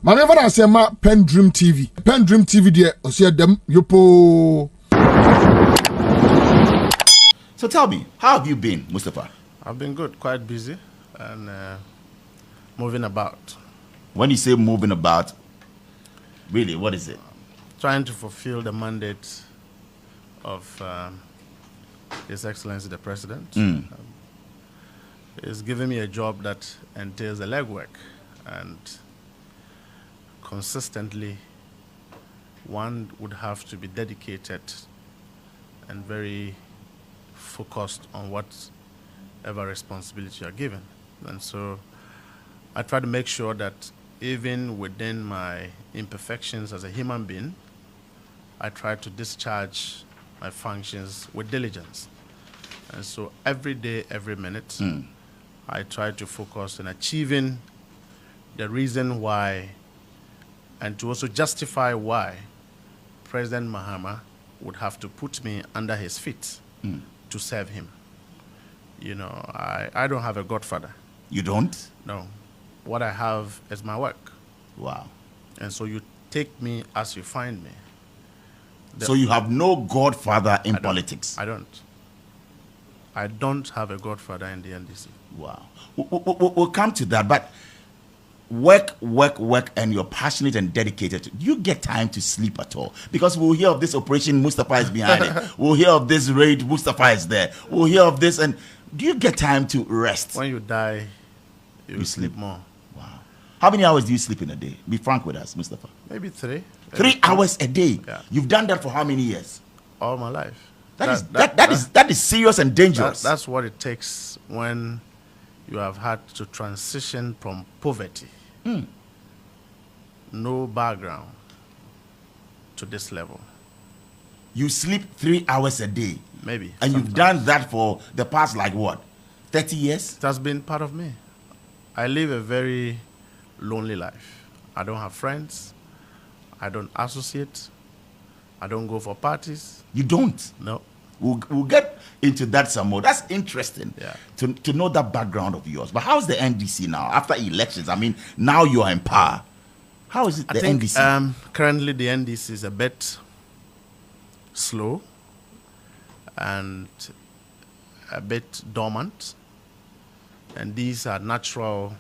Manever I say ma PENDREAM TV. PENDREAM TV there, I see them yopo. So tell me, how have you been, Mustapha? I've been good, quite busy, and moving about. When you say moving about, really, what is it? Trying to fulfill the mandate of His Excellency the President. He's giving me a job that entails the legwork, and consistently one would have to be dedicated and very focused on whatever responsibility you are given. And so I try to make sure that even within my imperfections as a human being, I try to discharge my functions with diligence. And so every day, every minute, I try to focus on achieving the reason why, and to also justify why President Mahama would have to put me under his feet to serve him. You know, I don't have a godfather. You don't? No. What I have is my work. Wow. And so you take me as you find me. So you have no godfather in politics? I don't. I don't have a godfather in the NDC. Wow. We'll come to that, but work, and you're passionate and dedicated. Do you get time to sleep at all? Because we'll hear of this operation, Mustapha is behind it. We'll hear of this raid, Mustapha is there. We'll hear of this, and do you get time to rest? When you die, you sleep more. Wow. How many hours do you sleep in a day? Be frank with us, Mustapha. Maybe 3. 3 hours a day? Yeah. You've done that for how many years? All my life. That is serious and dangerous. That's what it takes when you have had to transition from poverty, no background, to this level. You sleep 3 hours a day? Maybe. And you've done that for the past, like what, 30 years? It has been part of me. I live a very lonely life. I don't have friends. I don't associate. I don't go for parties. You don't? No. We'll get into that some more. That's interesting to know that background of yours. But how's the NDC now after elections? I mean, now you're in power. How is it the NDC? Currently, the NDC is a bit slow and a bit dormant. And these are natural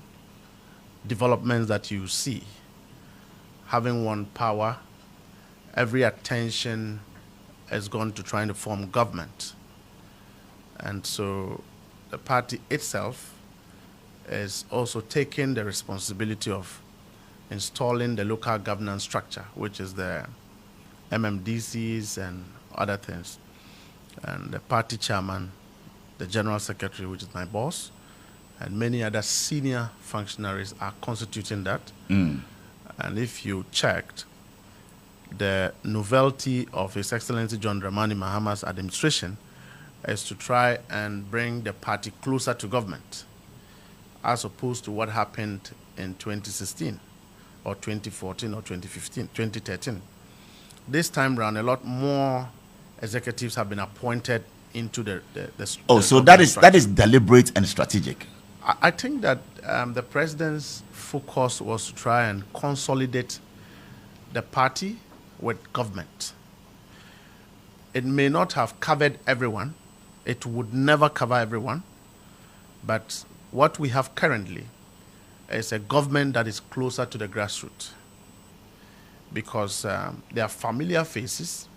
developments that you see. Having won power, every attention has gone to trying to form government. And so the party itself is also taking the responsibility of installing the local governance structure, which is the MMDCs and other things. And the party chairman, the general secretary, which is my boss, and many other senior functionaries are constituting that. And if you checked, the novelty of His Excellency John Dramani Mahama's administration is to try and bring the party closer to government, as opposed to what happened in 2016 or 2014 or 2015, 2013. This time around, a lot more executives have been appointed into the so that is deliberate and strategic. I think that the president's focus was to try and consolidate the party with government. It may not have covered everyone. It would never cover everyone. But what we have currently is a government that is closer to the grassroots, because there are familiar faces,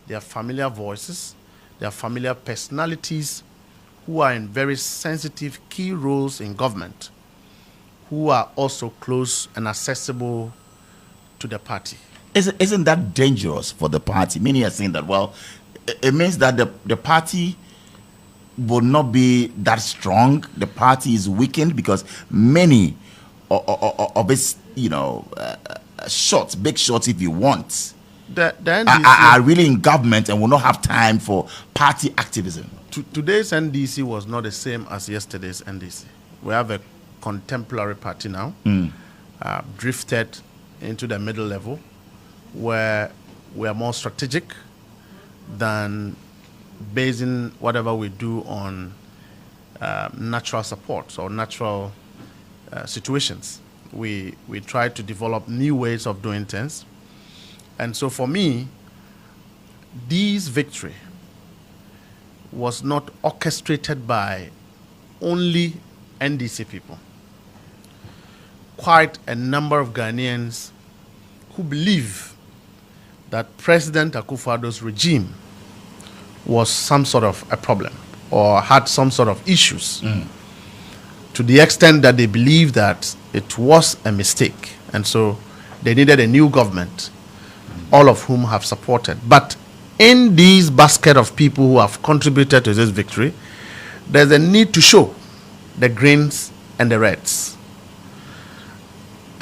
there are familiar voices, there are familiar personalities who are in very sensitive key roles in government, who are also close and accessible to the party. Isn't that dangerous for the party? Many are saying that, well, it means that the party will not be that strong. The party is weakened because many of its, shots, big shots if you want, the NDC are really in government and will not have time for party activism. Today's NDC was not the same as yesterday's NDC. We have a contemporary party now, drifted into the middle level, where we are more strategic than basing whatever we do on natural support or natural situations. We try to develop new ways of doing things. And so for me, this victory was not orchestrated by only NDC people. Quite a number of Ghanaians who believe that President Akufo-Addo's regime was some sort of a problem or had some sort of issues, to the extent that they believe that it was a mistake. And so they needed a new government, all of whom have supported. But in this basket of people who have contributed to this victory, there's a need to show the greens and the reds.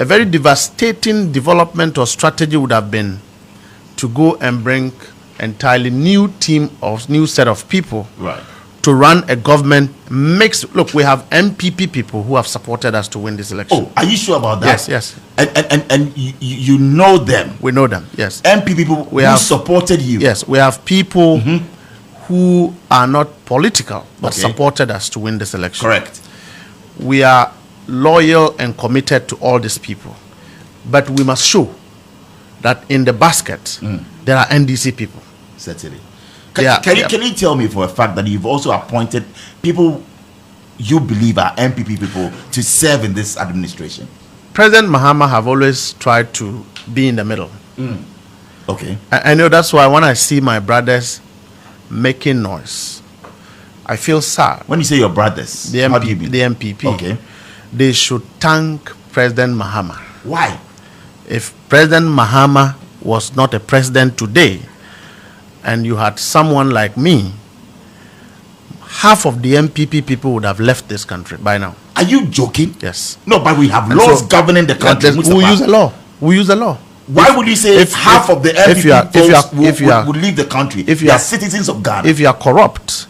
A very devastating development or strategy would have been to go and bring entirely new team of new set of people, Right. to run a government mixed. Look, we have NPP people who have supported us to win this election. Oh, are you sure about that? Yes, yes. And you know them. We know them, yes. MP people who supported you. Yes, we have people who are not political but Okay. supported us to win this election. Correct. We are loyal and committed to all these people. But we must show that in the basket, there are NDC people. Certainly. Yeah, Can you tell me for a fact that you've also appointed people you believe are NPP people to serve in this administration? President Mahama have always tried to be in the middle. Okay. I know that's why when I see my brothers making noise, I feel sad. When you say your brothers, The how do you MPP, mean? the MPP, Okay. they should thank President Mahama. Why? If President Mahama was not a president today, and you had someone like me, half of the MPP people would have left this country by now. Are you joking? Yes. No, but we have And laws so- governing the country. We Mustapha. use the law. We use the law. Why would you say half of the MPP folks would leave the country? if you They are are citizens of Ghana. If you are corrupt,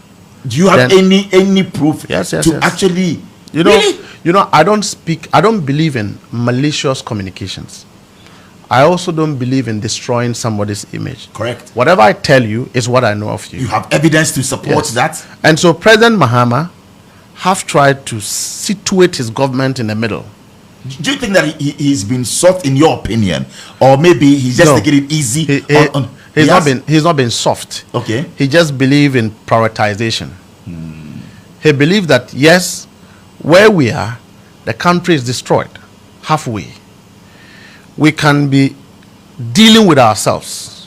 Do you have then- any proof Yes, yes, to yes. actually? you know, Really? I don't believe in malicious communications. I also don't believe in destroying somebody's image. Correct. Whatever I tell you is what I know of you. You have evidence to support Yes. that? And so President Mahama have tried to situate his government in the middle. Do you think that he's been soft in your opinion, or maybe he's just No. taking it easy? He's not been soft. Okay. He just believed in prioritization. He believed that yes, where we are, the country is destroyed halfway. We can be dealing with ourselves,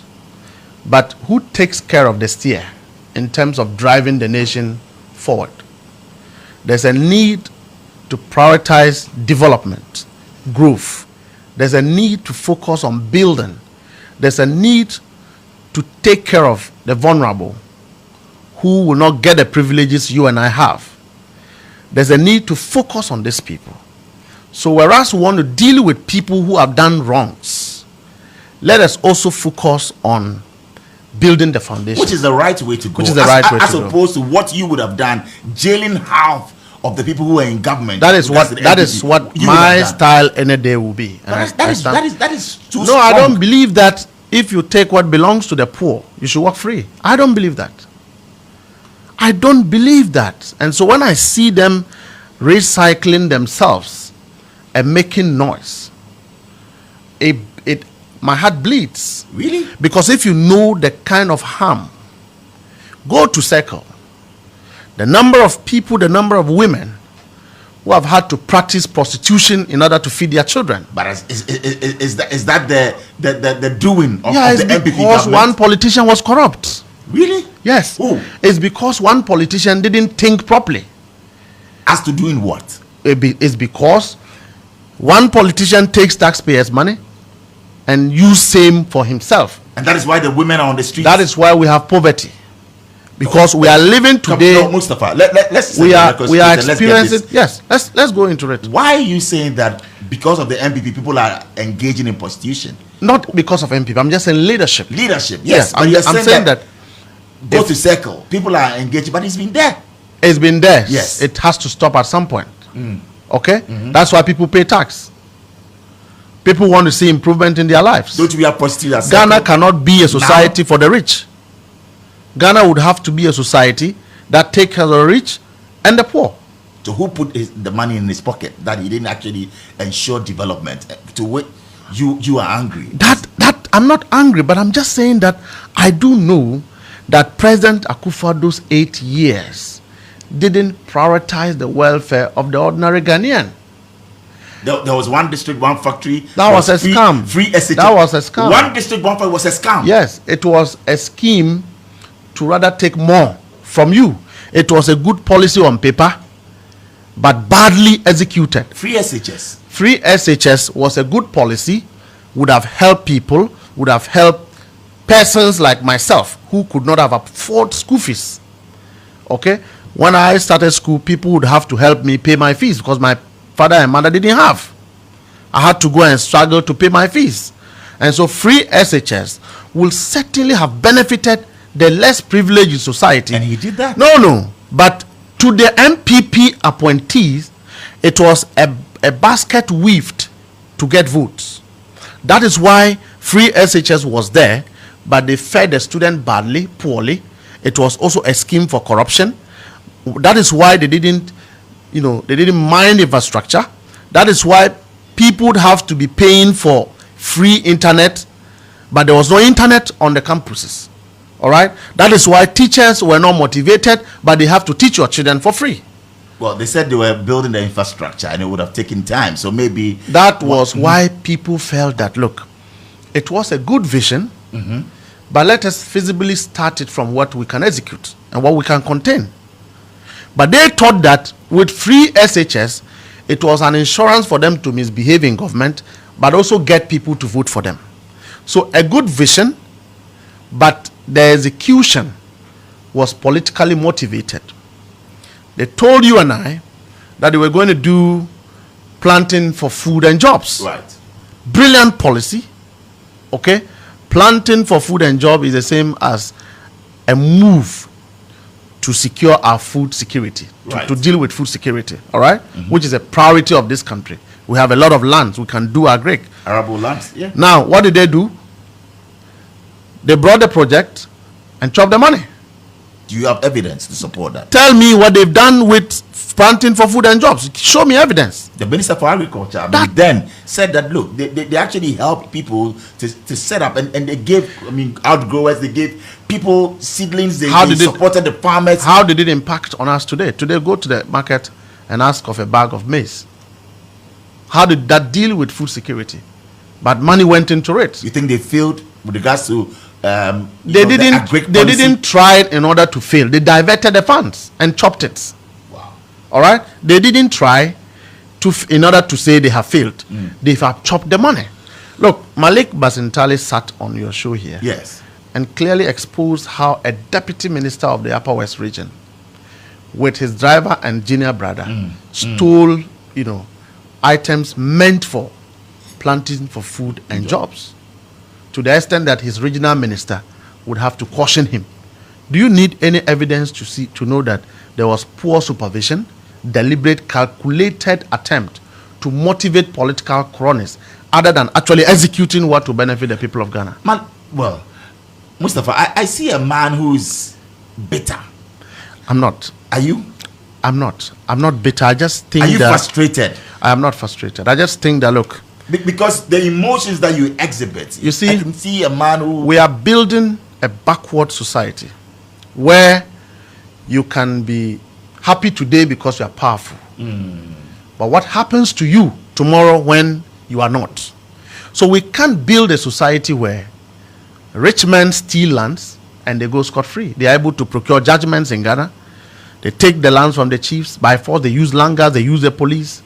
but who takes care of the steer in terms of driving the nation forward? There's a need to prioritize development, growth. There's a need to focus on building. There's a need to take care of the vulnerable who will not get the privileges you and I have. There's a need to focus on these people. So whereas we want to deal with people who have done wrongs, let us also focus on building the foundation. Which is the right way to go. Which is the right way to as go. opposed to what you would have done, jailing half of the people who are in government. That is That's what the that NPP. is what You would my have done. style any day will be. And But that is too no, strong. I don't believe that if you take what belongs to the poor, you should walk free. I don't believe that. I don't believe that. And so when I see them recycling themselves and making noise, my heart bleeds. Really? Because if you know the kind of harm, go to Circle. The number of people, the number of women who have had to practice prostitution in order to feed their children. But is that the doing of, Yeah, of it's the NPP because government? one politician was corrupt. Really? Yes. Who? It's because one politician didn't think properly. As to doing what? It's because one politician takes taxpayers' money and use same for himself. And that is why the women are on the streets. That is why we have poverty. Because we are living today. No, Mustapha, let's we are let's get this. experiencing. Yes, let's go into it. Why are you saying that because of the NPP people are engaging in prostitution? Not because of MPP. I'm just saying leadership. Leadership, Yes, but I'm you're saying that go to Circle. People are engaging, but it's been there. it's been there. Yes. It has to stop at some point. Okay? That's why people pay tax. People want to see improvement in their lives. Don't we have prostitutes at Ghana Circle? cannot be a society for the rich. Ghana would have to be a society that takes care of the rich and the poor. So who put the money in his pocket that he didn't actually ensure development? To what you are angry? That I'm not angry, but I'm just saying that I do know that President Akufo-Addo's 8 years didn't prioritize the welfare of the ordinary Ghanaian. There was one district, one factory. That was a scam. Free SHS. That was a scam. One district, one factory was a scam. Yes, it was a scheme to rather take more from you. It was a good policy on paper, but badly executed. Free SHS. Free SHS was a good policy, would have helped people, would have helped persons like myself who could not have afforded school fees. Okay? When I started school, people would have to help me pay my fees because my father and mother didn't have. I had to go and struggle to pay my fees. And so free SHS will certainly have benefited the less privileged in society. And he did that? No. But to the NPP appointees, it was a basket weaved to get votes. That is why free SHS was there, but they fed the student badly, poorly. It was also a scheme for corruption. That is why they didn't mind infrastructure. That is why people would have to be paying for free internet, but there was no internet on the campuses. All right? That is why teachers were not motivated, but they have to teach your children for free. Well, they said they were building the infrastructure and it would have taken time. So maybe that was why people felt that, look, it was a good vision, but let us feasibly start it from what we can execute and what we can contain. But they thought that with free SHS, it was an insurance for them to misbehave in government, but also get people to vote for them. So a good vision, but the execution was politically motivated. They told you and I that they were going to do planting for food and jobs. Right. Brilliant policy. Okay? Planting for food and job is the same as a move to secure our food security, to deal with food security, all right? Which is a priority of this country. We have a lot of lands. We can do agric. Arable lands, yeah. Now, what did they do? They brought the project and chopped the money. Do you have evidence to support that? Tell me what they've done with planting for food and jobs. Show me evidence. The Minister for Agriculture then said that, look, they actually helped people to set up and they gave, outgrowers, they gave people seedlings, they supported the farmers. How did it impact on us today? Today, go to the market and ask of a bag of maize. How did that deal with food security? But money went into it. You think they failed with regards to they didn't try in order to fail. They diverted the funds and chopped it. Wow. All right? They didn't try in order to say they have failed. They have chopped the money. Look, Malik Basintali sat on your show here. Yes. And clearly exposed how a deputy minister of the Upper West region with his driver and junior brother stole, items meant for planting for food and jobs, to the extent that his regional minister would have to caution him. Do you need any evidence to know that there was poor supervision, deliberate, calculated attempt to motivate political cronies, other than actually executing what will benefit the people of Ghana? Man, well, Mustapha, I see a man who's bitter. I'm not. Are you? I'm not. I'm not bitter. I just think Are you frustrated? I am not frustrated. I just think that, look, because the emotions that you exhibit, you see, I can see a man who... We are building a backward society where you can be happy today because you are powerful. But what happens to you tomorrow when you are not? So we can't build a society where rich men steal lands and they go scot-free. They are able to procure judgments in Ghana. They take the lands from the chiefs by force. They use land guards. They use the police.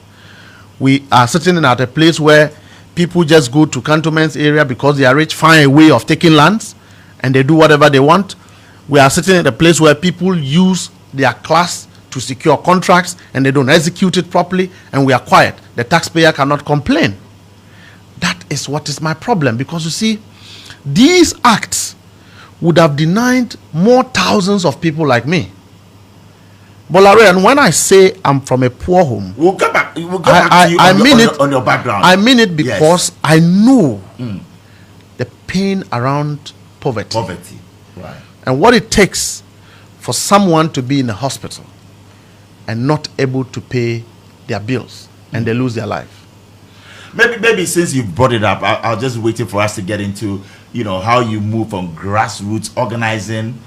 We are sitting at a place where people just go to cantonments area because they are rich, find a way of taking lands, and they do whatever they want. We are sitting at a place where people use their class to secure contracts and they don't execute it properly, and we are quiet. The taxpayer cannot complain. That is what is my problem, because you see, these acts would have denied more thousands of people like me. Bolare, and when I say I'm from a poor home, we'll come back to you on your background. I mean it because I know the pain around poverty. Right. And what it takes for someone to be in a hospital and not able to pay their bills, and they lose their life. Maybe since you've brought it up, I'll just waiting for us to get into, how you move from grassroots organizing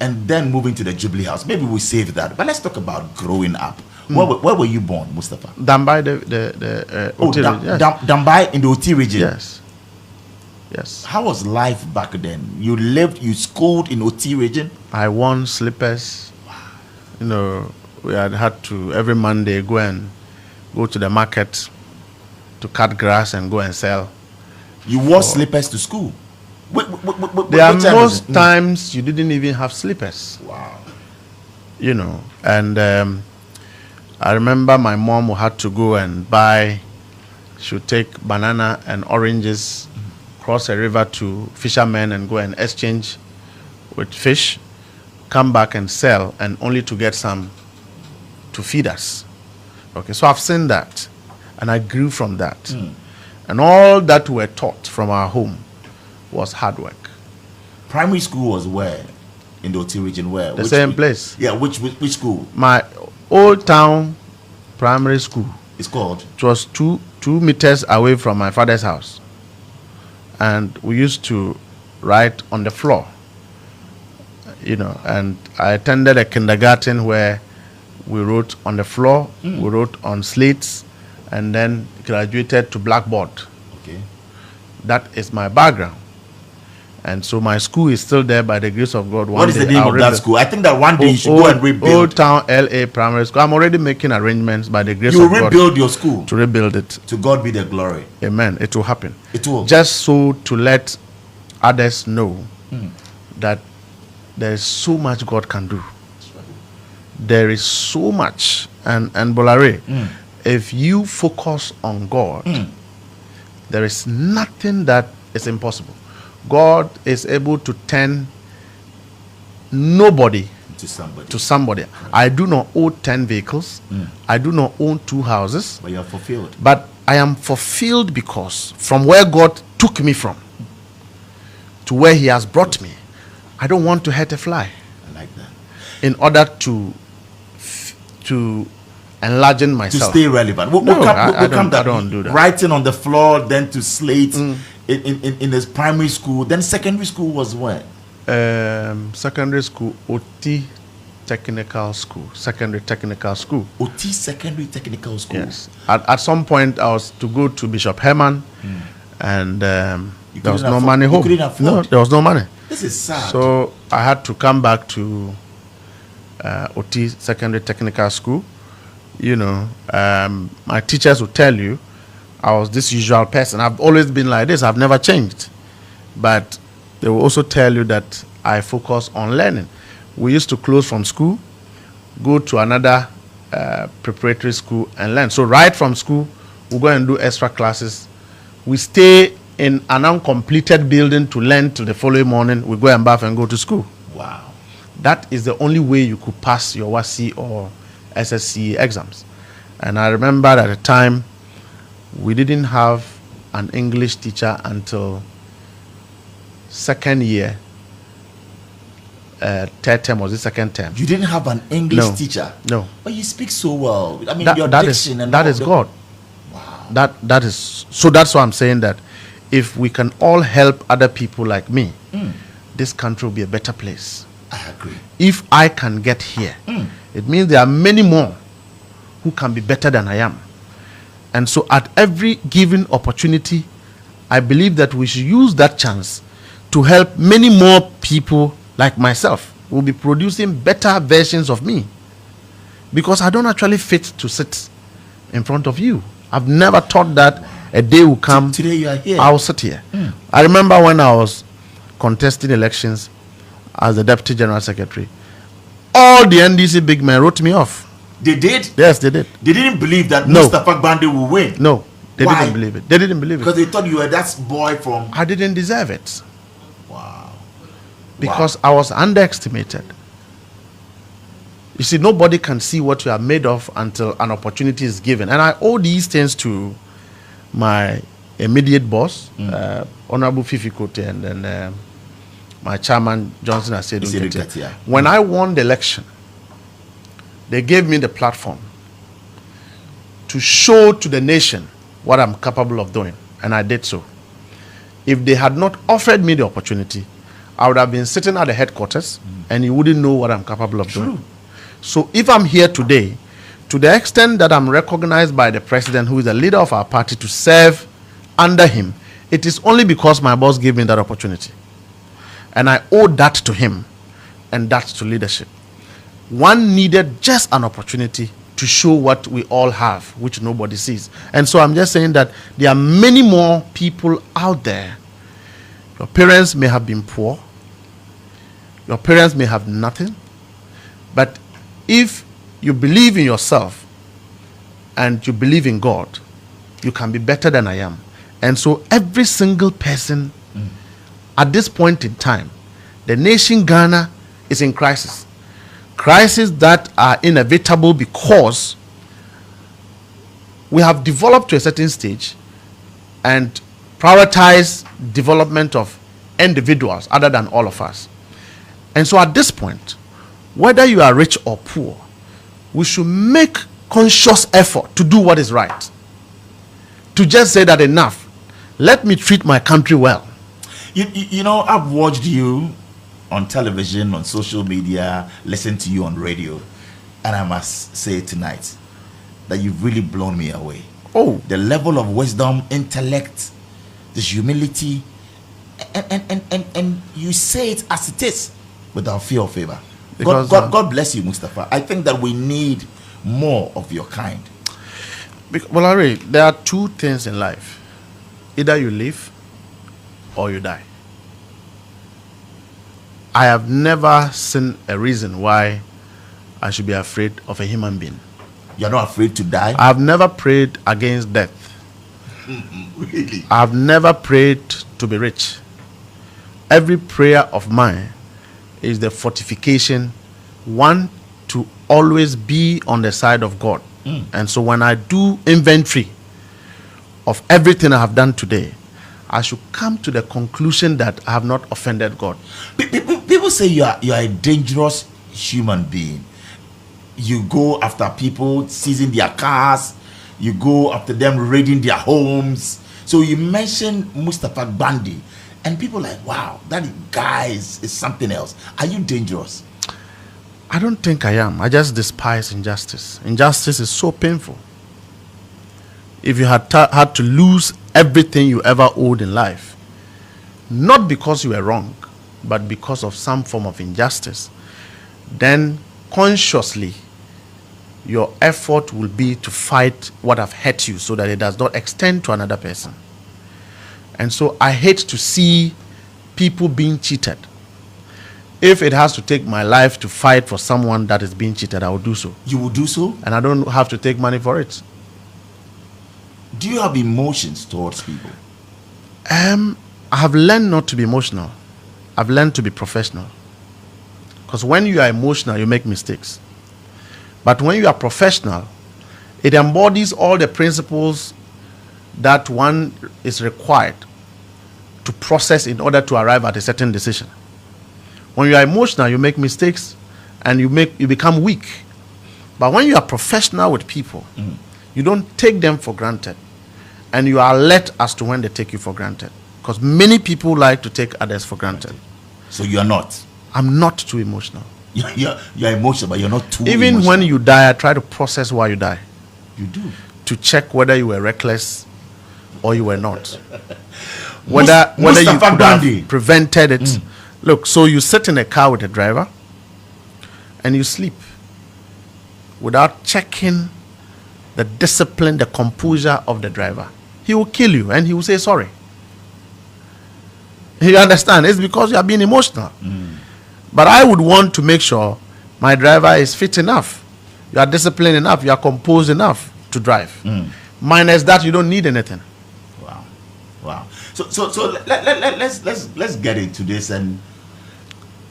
and then moving to the Jubilee House. Maybe we save that. But let's talk about growing up. Where were you born, Mustapha? Dambai, the Oti region. Yes. Dambai in the Oti region. Yes. Yes. How was life back then? You schooled in Oti region? I won slippers. We had to every Monday go to the market to cut grass and go and sell. You wore slippers to school? There are most times you didn't even have slippers. Wow. And I remember my mom had to go and buy, she would take banana and oranges, cross a river to fishermen and go and exchange with fish, come back and sell, and only to get some to feed us. Okay, so I've seen that, and I grew from that. And all that we were taught from our home was hard work. Primary school was where? In the Oti region, where? The same place. Yeah, which school? My old town primary school. It's called? It was 2 meters away from my father's house. And we used to write on the floor. And I attended a kindergarten where we wrote on the floor, we wrote on slates, and then graduated to blackboard. Okay. That is my background. And so my school is still there by the grace of God. What is the name of that school? I think that one day you should go and rebuild. Old Town LA Primary School. I'm already making arrangements by the grace of God. You rebuild your school? To rebuild it. To God be the glory. Amen. It will happen. It will. Just so to let others know that there is so much God can do. There is so much. And Bolare, if you focus on God, there is nothing that is impossible. God is able to turn nobody to somebody. I do not own 10 vehicles. I do not own 2 houses. But you are fulfilled. But I am fulfilled because from where God took me from to where he has brought me, I don't want to hurt a fly. I like that. In order to enlarge myself. To stay relevant. I don't do that. Writing on the floor, then to slate in this primary school. Then secondary school was where? Secondary school, OT Technical School. Secondary Technical School. OT Secondary Technical School. Yes. At some point, I was to go to Bishop Herman, and there was no money home. You couldn't afford? No, there was no money. This is sad. So I had to come back to OT Secondary Technical School. My teachers would tell you I was this usual person. I've always been like this. I've never changed. But they will also tell you that I focus on learning. We used to close from school, go to another preparatory school and learn. So right from school, we go and do extra classes. We stay in an uncompleted building to learn till the following morning. We go and bath and go to school. Wow. That is the only way you could pass your WASI or SSC exams. And I remember at the time, we didn't have an English teacher until second year. Third term was the second term. You didn't have an English teacher? No. But you speak so well. I mean, your that diction is, that is God. Wow. That is, so that's why I'm saying that if we can all help other people like me, this country will be a better place. I agree. If I can get here, it means there are many more who can be better than I am. And so at every given opportunity, I believe that we should use that chance to help many more people like myself who will be producing better versions of me. Because I don't actually fit to sit in front of you. I've never thought that a day will come. Today you are here. I'll sit here. I remember when I was contesting elections as the Deputy General Secretary, all the NDC big men wrote me off. They did? Yes, they did. They didn't believe that No. Mustapha Gbande will win? No, they Why? didn't believe it. They didn't believe it. Because they thought you were that boy from... I didn't deserve it. Wow. Because I was underestimated. You see, nobody can see what you are made of until an opportunity is given. And I owe these things to my immediate boss, Honorable Fifi Kote, and then my chairman, Johnson Asedu. Yeah. When I won the election, They gave me the platform to show to the nation what I'm capable of doing, and I did so. If they had not offered me the opportunity, I would have been sitting at the headquarters and you wouldn't know what I'm capable of doing. So if I'm here today, to the extent that I'm recognized by the president, who is the leader of our party, to serve under him, it is only because my boss gave me that opportunity. And I owe that to him, and that's to leadership. One needed just an opportunity to show what we all have, which nobody sees. And so I'm just saying that there are many more people out there. Your parents may have been poor. Your parents may have nothing. But if you believe in yourself and you believe in God, you can be better than I am. And so every single person at this point in time, the nation Ghana is in crisis. Crises that are inevitable because we have developed to a certain stage and prioritize development of individuals other than all of us. And so at this point, whether you are rich or poor, we should make conscious effort to do what is right. To just say that enough, let me treat my country well. You know, I've watched you on television, on social media, listened to you on radio, and I must say tonight that you've really blown me away. Oh, the level of wisdom, intellect, this humility, and you say it as it is without fear or favor. God bless you, Mustapha. I think that we need more of your kind. Well, Larry, there are two things in life. Either you live or you die. I have never seen a reason why I should be afraid of a human being. You're not afraid to die? I have never prayed against death. Really? I have never prayed to be rich. Every prayer of mine is the fortification, one, to always be on the side of God. And so when I do inventory of everything I have done today, I should come to the conclusion that I have not offended God. People say you are a dangerous human being. You go after people, seizing their cars. You go after them, raiding their homes. So you mentioned Mustapha Gbande, and people are like, wow, that guy is something else. Are you dangerous? I don't think I am. I just despise injustice. Injustice is so painful. If you had had to lose everything you ever owed in life, not because you were wrong, but because of some form of injustice, then consciously your effort will be to fight what have hurt you so that it does not extend to another person. And so I hate to see people being cheated. If it has to take my life to fight for someone that is being cheated, I will do so. You will do so? And I don't have to take money for it. Do you have emotions towards people? I have learned not to be emotional. I've learned to be professional. Because when you are emotional, you make mistakes. But when you are professional, it embodies all the principles that one is required to process in order to arrive at a certain decision. When you are emotional, you make mistakes and you become weak. But when you are professional with people, you don't take them for granted. And you are alert as to when they take you for granted. Because many people like to take others for granted. So you are not? I'm not too emotional. You're emotional, but you're not too Even emotional. when you die, I try to process why you die. You do? To check whether you were reckless or you were not. Whether you could have prevented it. Look, so you sit in a car with a driver and you sleep without checking the discipline, the composure of the driver. He will kill you and he will say sorry. You understand? It's because you are being emotional. But I would want to make sure my driver is fit enough. You are disciplined enough. You are composed enough to drive. Minus that, you don't need anything. Wow. So let's get into this. And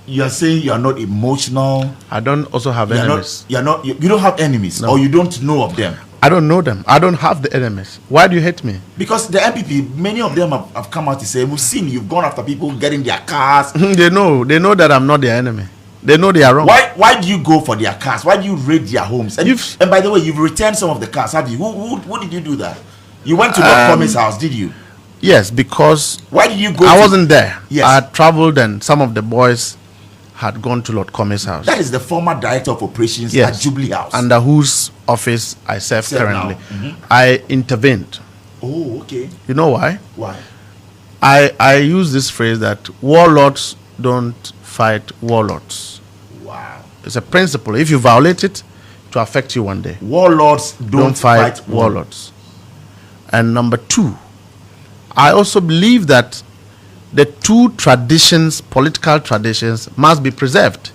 you are saying you are not emotional. I don't also have enemies. You don't have enemies, No. or you don't know of them. I don't know them. I don't have the enemies. Why do you hate me? Because the NPP, many of them have come out to say, we've seen you've gone after people getting their cars. They know that I'm not their enemy. They know they are wrong. Why do you go for their cars? Why do you raid their homes? And by the way, you've returned some of the cars, have you? Who did you do that? You went to Lord Comey's house, did you? Yes, because why did you go? I wasn't there. Yes. I had traveled, and some of the boys had gone to Lord Comey's house. That is the former director of operations at Jubilee House, under whose office I serve currently. I intervened. Oh, okay. You know why? Why? I use this phrase that warlords don't fight warlords. Wow. It's a principle. If you violate it, it will affect you one day. Warlords don't fight warlords. And number two, I also believe that the two traditions, political traditions, must be preserved.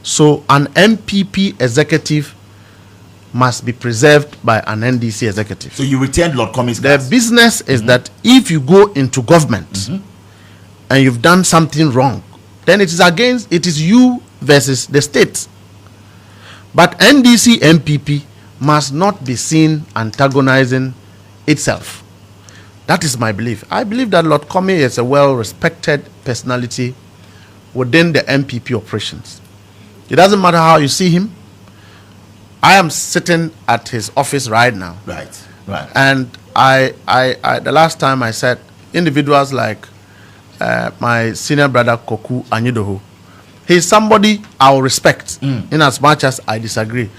So an NPP executive must be preserved by an NDC executive. So you returned Lord Comey's The cars. business is that if you go into government and you've done something wrong, then it is you versus the state. But NDC NPP must not be seen antagonizing itself. That is my belief. I believe that Lord Comey is a well-respected personality within the NPP operations. It doesn't matter how you see him. I am sitting at his office right now. Right. And I the last time I said, individuals like my senior brother Koku Anyidoho, he's somebody I will respect in as much as I disagree.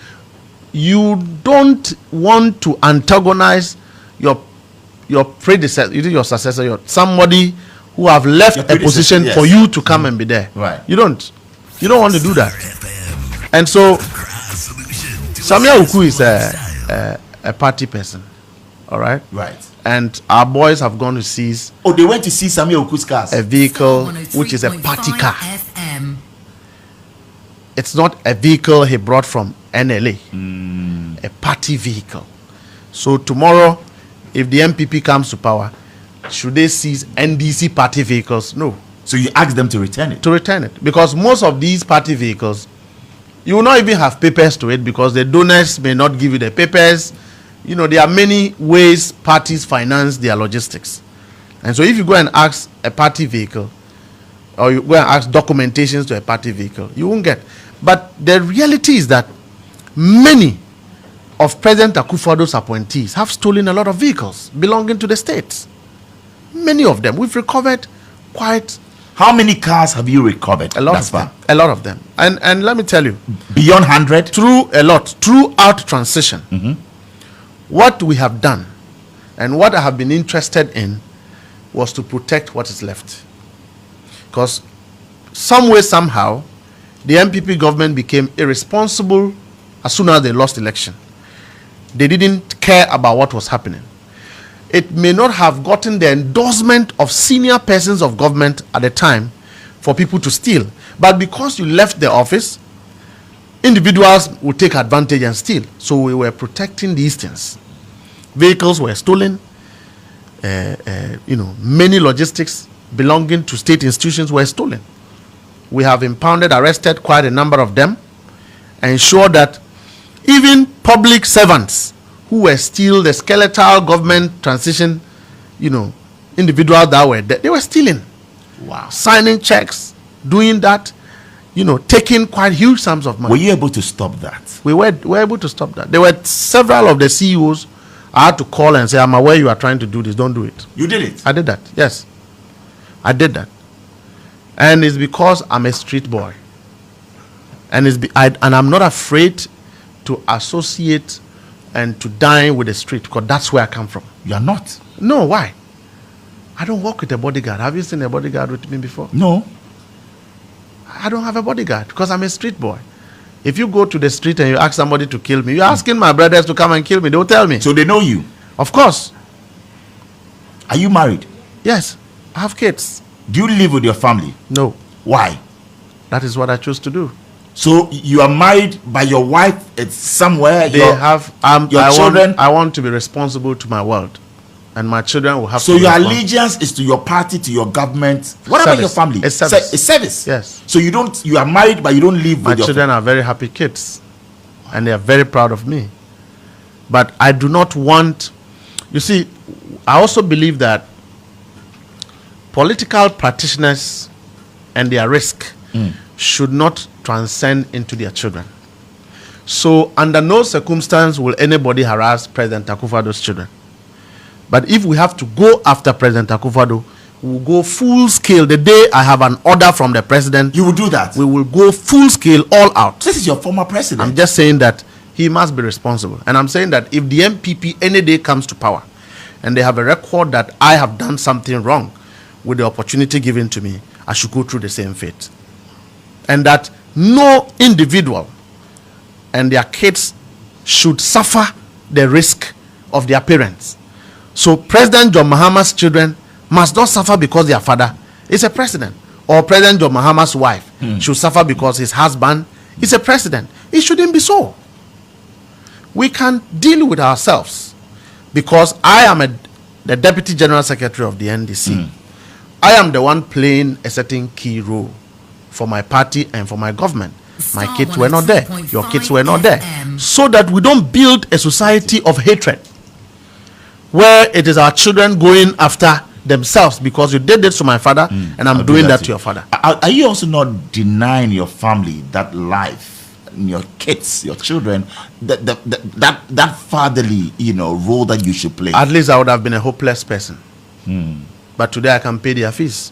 You don't want to antagonize your predecessor, your successor, somebody who have left a position for you to come and be there. Right. You don't want to do that. And so Samia Uku is a party person. All right. Right. And our boys have gone to seize. Oh, they went to see Samia Oku's cars. A vehicle which is a party car. FM. It's not a vehicle he brought from NLA. A party vehicle. So tomorrow, if the MPP comes to power, should they seize NDC party vehicles? No. So you asked them to return it. To return it. Because most of these party vehicles, you will not even have papers to it because the donors may not give you the papers. You know, there are many ways parties finance their logistics. And so if you go and ask a party vehicle, or you go and ask documentations to a party vehicle, you won't get. But the reality is that many of President Akufo-Addo's appointees have stolen a lot of vehicles belonging to the states. Many of them. We've recovered quite... How many cars have you recovered? A lot of them. A lot of them. And let me tell you. Beyond 100? Throughout transition. What we have done and what I have been interested in was to protect what is left. Because some way, somehow, the NPP government became irresponsible as soon as they lost election. They didn't care about what was happening. It may not have gotten the endorsement of senior persons of government at the time for people to steal. But because you left the office, individuals would take advantage and steal. So we were protecting these things. Vehicles were stolen. Many logistics belonging to state institutions were stolen. We have impounded, arrested quite a number of them, and ensured that even public servants who were still the skeletal government transition, individuals that were there, they were stealing. Wow. Signing checks, doing that, taking quite huge sums of money. Were you able to stop that? We were able to stop that. There were several of the CEOs I had to call and say, I'm aware you are trying to do this, don't do it. You did it? I did that, yes. I did that. And it's because I'm a street boy. And I'm not afraid to associate and to dine with the street, because that's where I come from. You are not? No, why? I don't work with a bodyguard. Have you seen a bodyguard with me before? No. I don't have a bodyguard because I'm a street boy. If you go to the street and you ask somebody to kill me, you're asking my brothers to come and kill me. They will tell me. So they know you? Of course. Are you married? Yes. I have kids. Do you live with your family? No. Why? That is what I chose to do. So you are married by your wife? It's somewhere? Your children? I want to be responsible to my world. And my children will have so to be your allegiance is to your party, to your government. What about your family? It's service. It's service. Yes. So you are married, but you don't live my with your children are very happy kids. And they are very proud of me. But I do not want... You see, I also believe that political practitioners and their risk should not transcend into their children. So under no circumstance will anybody harass President Akufo-Addo's children. But if we have to go after President Akufo-Addo, we will go full scale. The day I have an order from the president, You will do that. we will go full scale, all out. This is your former president. I'm just saying that he must be responsible. And I'm saying that if the NPP any day comes to power and they have a record that I have done something wrong with the opportunity given to me, I should go through the same fate. And that no individual and their kids should suffer the risk of their parents. So President John Mahama's children must not suffer because their father is a president, or President John Mahama's wife should suffer because his husband is a president. It shouldn't be so. We can deal with ourselves, because I am the Deputy General Secretary of the NDC. I am the one playing a certain key role for my party and for my government. My kids were not there. Your kids were not there. So that we don't build a society of hatred where it is our children going after themselves because you did this to my father and I'm doing that to your father. Are you also not denying your family that life, your kids, your children, that fatherly, role that you should play? At least I would have been a hopeless person. But today I can pay their fees.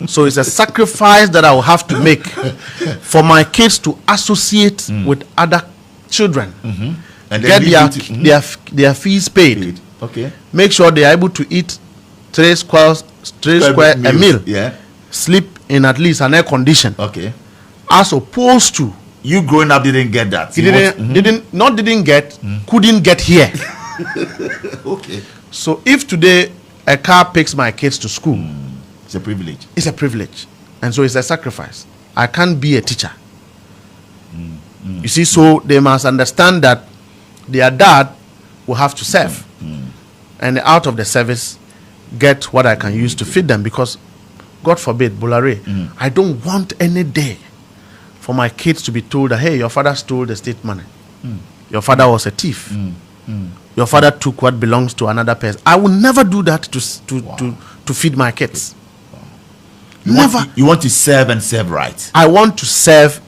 So it's a sacrifice that I will have to make for my kids to associate with other children, And get then their fees paid. Okay. Make sure they are able to eat 3 square a meal. Yeah. Sleep in at least an air condition. Okay. As opposed to You growing up didn't get that. he didn't get, couldn't get here. Okay. So if today a car picks my kids to school, It's a privilege. it's a privilege, and so it's a sacrifice. I can't be a teacher. You see, so they must understand that their dad will have to serve, and out of the service, get what I can use to feed them. Because, God forbid, Bulare, I don't want any day for my kids to be told that, hey, your father stole the state money. Your father was a thief. Your father took what belongs to another person. I will never do that to feed my kids. You want to serve and serve right. I want to serve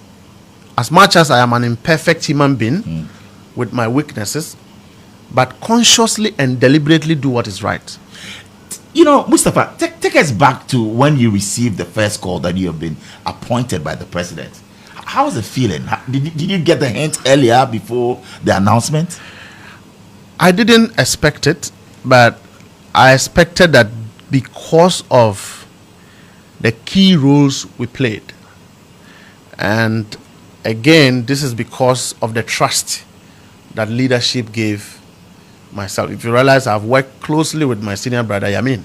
as much as I am an imperfect human being with my weaknesses, but consciously and deliberately do what is right. Mustapha, take us back to when you received the first call that you have been appointed by the president. How was the feeling? Did you get the hint earlier before the announcement? I didn't expect it, but I expected that because of the key roles we played. And again, this is because of the trust that leadership gave myself. If you realize, I've worked closely with my senior brother Yamin,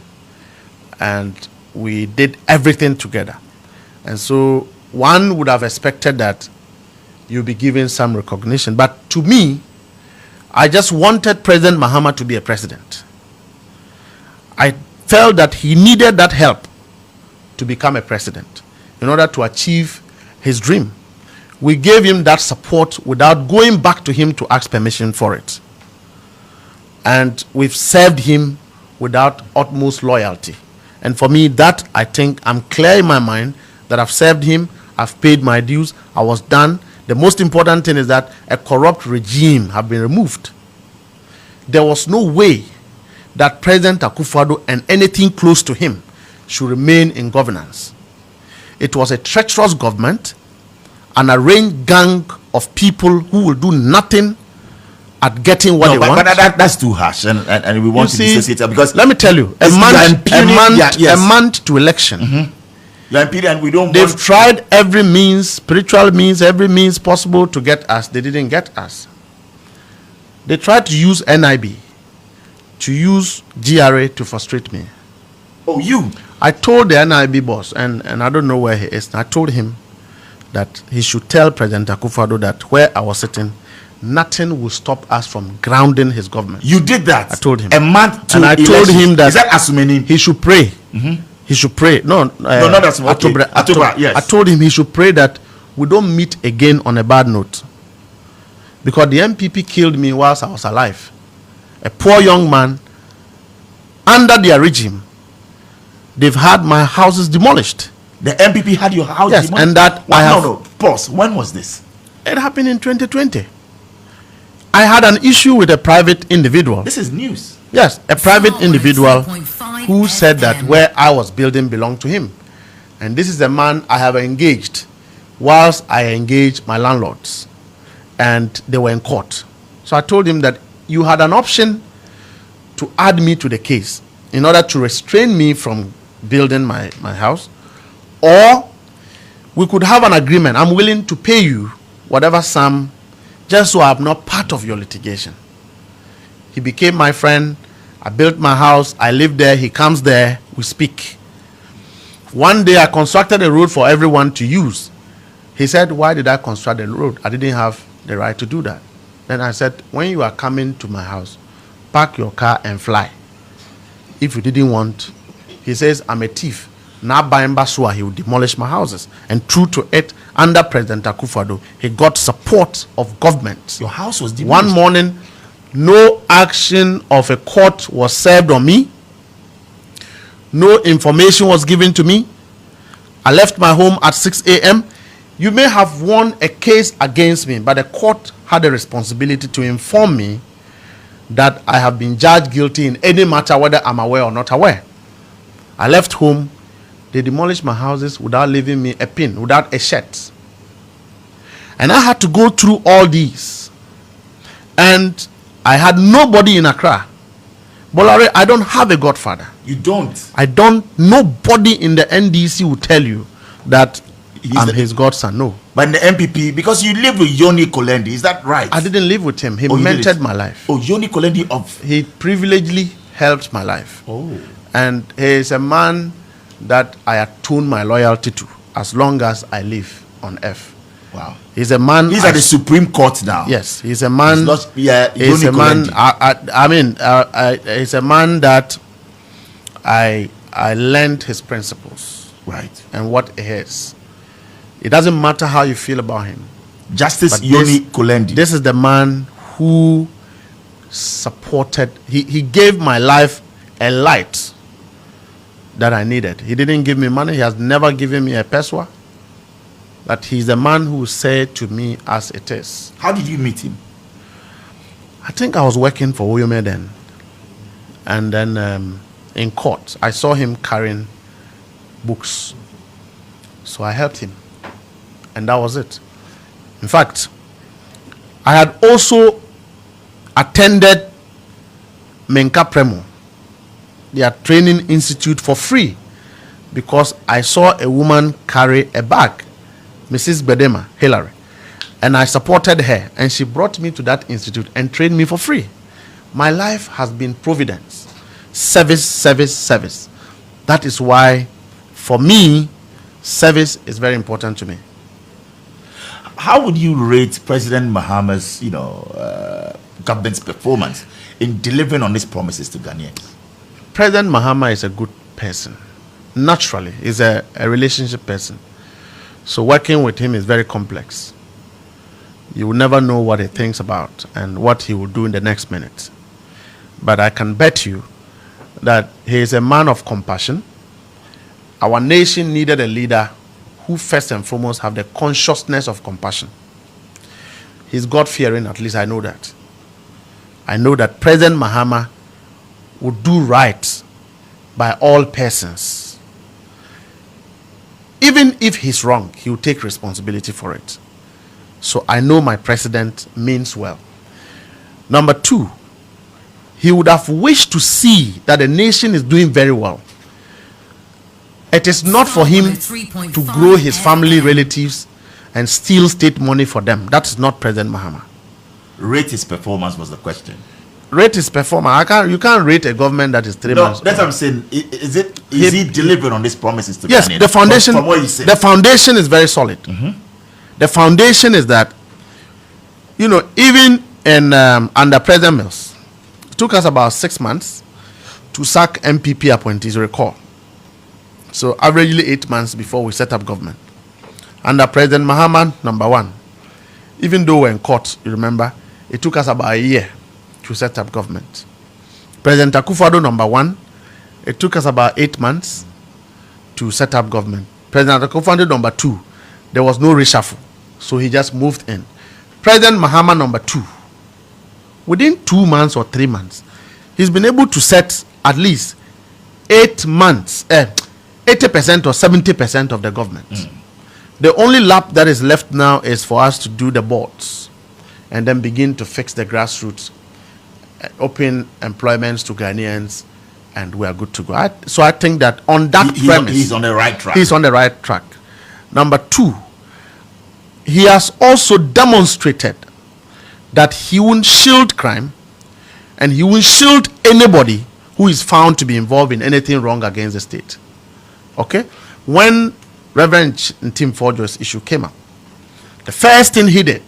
and we did everything together. And so one would have expected that you'll be given some recognition. But to me, I just wanted President Mahama to be a president. I felt that he needed that help to become a president in order to achieve his dream. We gave him that support without going back to him to ask permission for it. And we've served him without utmost loyalty. And for me, that, I think, I'm clear in my mind that I've served him, I've paid my dues, I was done. The most important thing is that a corrupt regime have been removed. There was no way that President Akufo-Addo and anything close to him should remain in governance. It was a treacherous government, an arranged gang of people who will do nothing at getting what they want. But that's too harsh, and we want to dissociate it, because let me tell you, a month to election. And we don't. They've tried every means, spiritual means, every means possible to get us. They didn't get us. They tried to use NIB, to use GRA to frustrate me. Oh, you? I told the NIB boss, and I don't know where he is. I told him that he should tell President Akufo-Addo that where I was sitting, nothing will stop us from grounding his government. You did that? I told him. A month to and I told him that. Is that assuming? He should pray. He should pray. No, not that's okay. October, yes. I told him he should pray that we don't meet again on a bad note. Because the NPP killed me whilst I was alive. A poor young man, under their regime, they've had my houses demolished. The NPP had your house demolished? And that Pause. When was this? It happened in 2020. I had an issue with a private individual. This is news. Yes, a private individual who said that where I was building belonged to him. And this is a man I have engaged whilst I engaged my landlords. And they were in court. So I told him that you had an option to add me to the case in order to restrain me from building my house, or we could have an agreement. I'm willing to pay you whatever sum just so I'm not part of your litigation. He became my friend. I built my house. I live there. He comes there. We speak. One day I constructed a road for everyone to use. He said, why did I construct the road? I didn't have the right to do that. Then I said, when you are coming to my house, park your car and fly. If you didn't want, he says, I'm a thief. Now by Mbasua, he will demolish my houses. And true to it, under President Akufo-Addo, he got support of government. Your house was demolished. One morning, no action of a court was served on me. No information was given to me. I left my home at 6 a.m. You may have won a case against me, but the court had a responsibility to inform me that I have been judged guilty in any matter, whether I'm aware or not aware. I left home. They demolished my houses without leaving me a pin, without a shirt. And I had to go through all these. And I had nobody in Accra. Bolare, I don't have a godfather. You don't? I don't. Nobody in the NDC will tell you that I'm his godson. No. But in the NPP, because you live with Yoni Kolendi, is that right? I didn't live with him. He mentored my life. Oh, Yoni Kolendi of... He privilegedly helped my life. Oh. And he is a man that I attune my loyalty to as long as I live on earth. Wow. He's a man... He's at the Supreme Court now. Yes. He's a man... He's not, he's Yoni a man... Kolendi. He's a man that I learned his principles. Right. And what he is. It doesn't matter how you feel about him. Justice Yoni Kolendi. This is the man who supported... He gave my life a light that I needed. He didn't give me money. He has never given me a peswa. That he's the man who said to me as it is. How did you meet him? I think I was working for Oyome then. And then in court, I saw him carrying books. So I helped him. And that was it. In fact, I had also attended Menka Premo, their training institute, for free, because I saw a woman carry a bag, Mrs. Bedema, Hillary, and I supported her, and she brought me to that institute and trained me for free. My life has been providence, service, service, service. That is why, for me, service is very important to me. How would you rate President Mahama's, government's performance in delivering on his promises to Ghanaians? President Mahama is a good person. Naturally, he's a relationship person. So working with him is very complex. You will never know what he thinks about and what he will do in the next minute. But I can bet you that he is a man of compassion. Our nation needed a leader who first and foremost have the consciousness of compassion. He's God-fearing, at least I know that. I know that President Mahama would do right by all persons. Even if he's wrong, he will take responsibility for it. So I know my president means well. Number two, he would have wished to see that the nation is doing very well. It is not for him to grow his family relatives and steal state money for them. That is not President Mahama. Rate his performance was the question. Rate his performance. You can't rate a government that is 3 months. That's what I'm saying. Is he delivering on his promises to Yes, Ghanaians? the foundation. From what you said. The foundation is very solid. Mm-hmm. The foundation is that, even in under President Mills, it took us about 6 months to sack NPP appointees, recall. So averagely 8 months before we set up government. Under President Mahama, number one, even though we're in court, you remember, it took us about a year to set up government. President Akufo-Addo, number one, it took us about 8 months to set up government. President Akufo-Addo, number two, there was no reshuffle. So he just moved in. President Mahama number 2, within 2 months or 3 months, he's been able to set at least 8 months, 80% or 70% of the government. The only lap that is left now is for us to do the boards and then begin to fix the grassroots, open employments to Ghanaians, and we are good to go. So I think that on that premise, he's on the right track. He's on the right track. Number 2, he has also demonstrated that he won't shield crime and he won't shield anybody who is found to be involved in anything wrong against the state. Okay? When Reverend Tim Forjo's issue came up, the first thing he did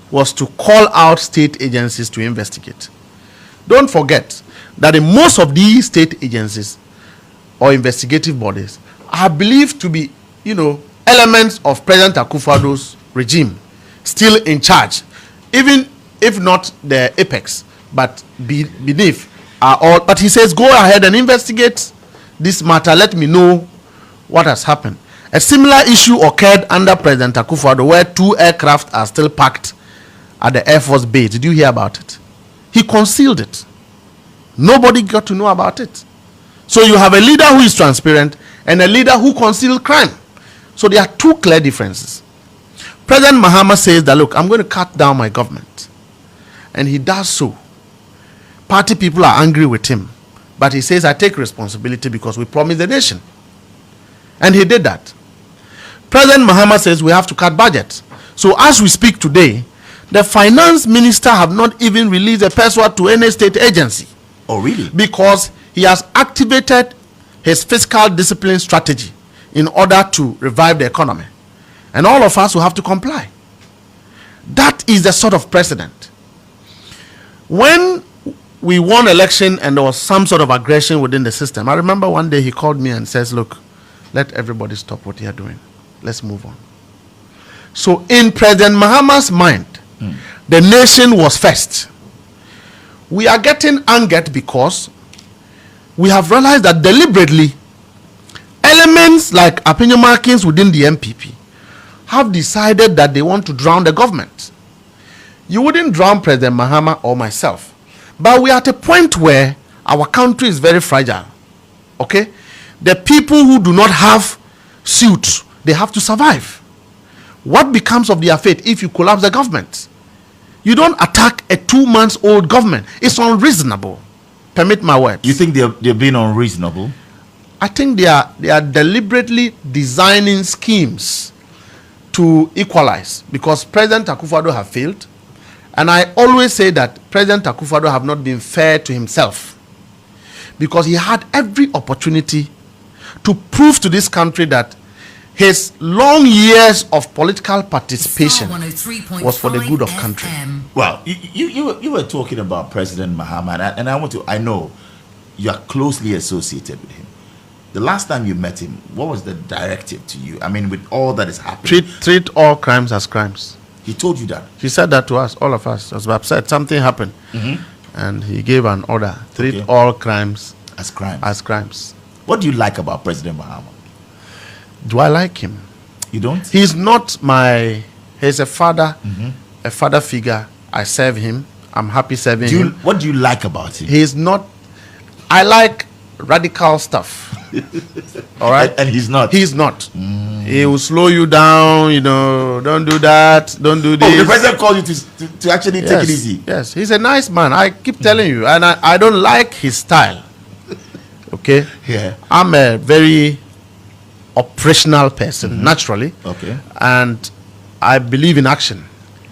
was to call out state agencies to investigate. Don't forget that in most of these state agencies or investigative bodies are believed to be, elements of President Akufo-Addo's regime still in charge, even if not the apex, but beneath are all. But he says, go ahead and investigate this matter. Let me know what has happened. A similar issue occurred under President Akufo-Addo, where 2 aircraft are still parked at the Air Force base. Did you hear about it? He concealed it. Nobody got to know about it. So you have a leader who is transparent and a leader who concealed crime. So there are 2 clear differences. President Mahama says that, look, I'm going to cut down my government. And he does so. Party people are angry with him. But he says, I take responsibility because we promised the nation. And he did that. President Mahama says we have to cut budget. So as we speak today, the finance minister have not even released a password to any state agency. Oh, really? Because he has activated his fiscal discipline strategy in order to revive the economy. And all of us will have to comply. That is the sort of precedent. When we won election and there was some sort of aggression within the system, I remember one day he called me and says, look, let everybody stop what they are doing. Let's move on. So in President Mahama's mind, the nation was first. We are getting angered because we have realized that deliberately elements like opinion markings within the NPP have decided that they want to drown the government. You wouldn't drown President Mahama or myself, but we are at a point where our country is very fragile. Okay? The people who do not have suits, they have to survive. What becomes of their fate if you collapse the government? You don't attack a 2-month-old government. It's unreasonable. Permit my words. You think they're being unreasonable? I think they are deliberately designing schemes to equalize, because President Akufo-Addo have failed. And I always say that President Akufo-Addo have not been fair to himself, because he had every opportunity to prove to this country that his long years of political participation was for the good of country. Well, you were talking about President Mahama, and I know you are closely associated with him. The last time you met him, what was the directive to you? I mean, with all that is happening. Treat all crimes as crimes. He told you that? He said that to us, all of us. I was upset. Something happened. And he gave an order. Treat all crimes as crimes. As crimes. What do you like about President Mahama? Do I like him? You don't? He's a father, a father figure. I serve him. I'm happy serving him. What do you like about him? He's not, I like radical stuff. All right? And he's not? He's not. He will slow you down, don't do that, don't do this. Oh, the president called you to actually take it easy? Yes, he's a nice man. I keep telling you. And I don't like his style. Okay? Yeah. I'm a very operational person, naturally. Okay. And I believe in action.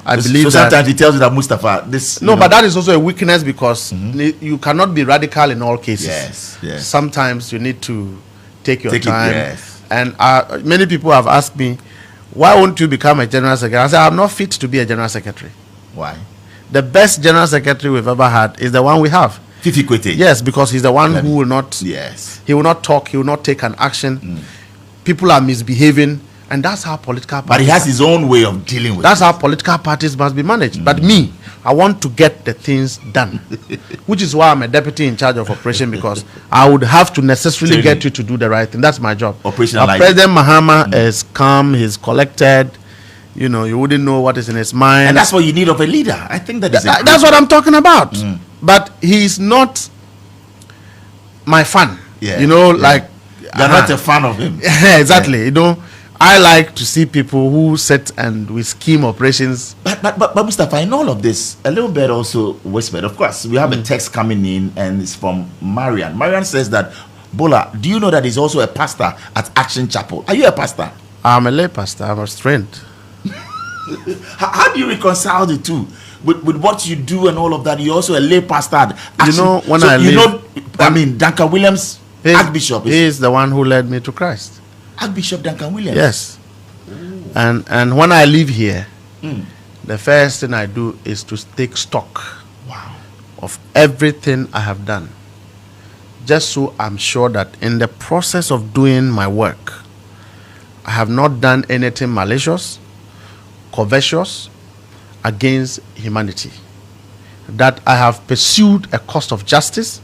I believe so sometimes he tells you that Mustapha, this. No, but that is also a weakness, because you cannot be radical in all cases. Yes. Sometimes you need to take your time. Yes. And many people have asked me, why won't you become a general secretary? I said, I'm not fit to be a general secretary. Why? The best general secretary we've ever had is the one we have. Fifi Kwete. Yes, because he's the one who will not. Yes. He will not talk. He will not take an action. People are misbehaving. And that's how political parties. But he has his own way of dealing with That's how political parties must be managed. But me, I want to get the things done, which is why I'm a deputy in charge of operation, because I would have to necessarily get you to do the right thing. That's my job. Operational. President Mahama is calm, he's collected, You know, you wouldn't know what is in his mind. And that's what you need of a leader. I think that's what I'm talking about. But he's not my fan. Yeah. You know, like you're not a fan of him. Exactly. Yeah. You know, I like to see people who sit and we scheme operations. But Mustapha, in all of this, a little bit also whispered. Of course, we have a text coming in, and it's from Marian. Marian says that, Bola, do you know that he's also a pastor at Action Chapel? Are you a pastor? I'm a lay pastor. I'm a strained. How do you reconcile the two? With what you do and all of that, you're also a lay pastor at Action. You know, when Duncan Williams, Archbishop. He is the one who led me to Christ. Archbishop Duncan Williams. Yes. And when I leave here, the first thing I do is to take stock of everything I have done. Just so I'm sure that in the process of doing my work, I have not done anything malicious, covetous, against humanity. That I have pursued a cause of justice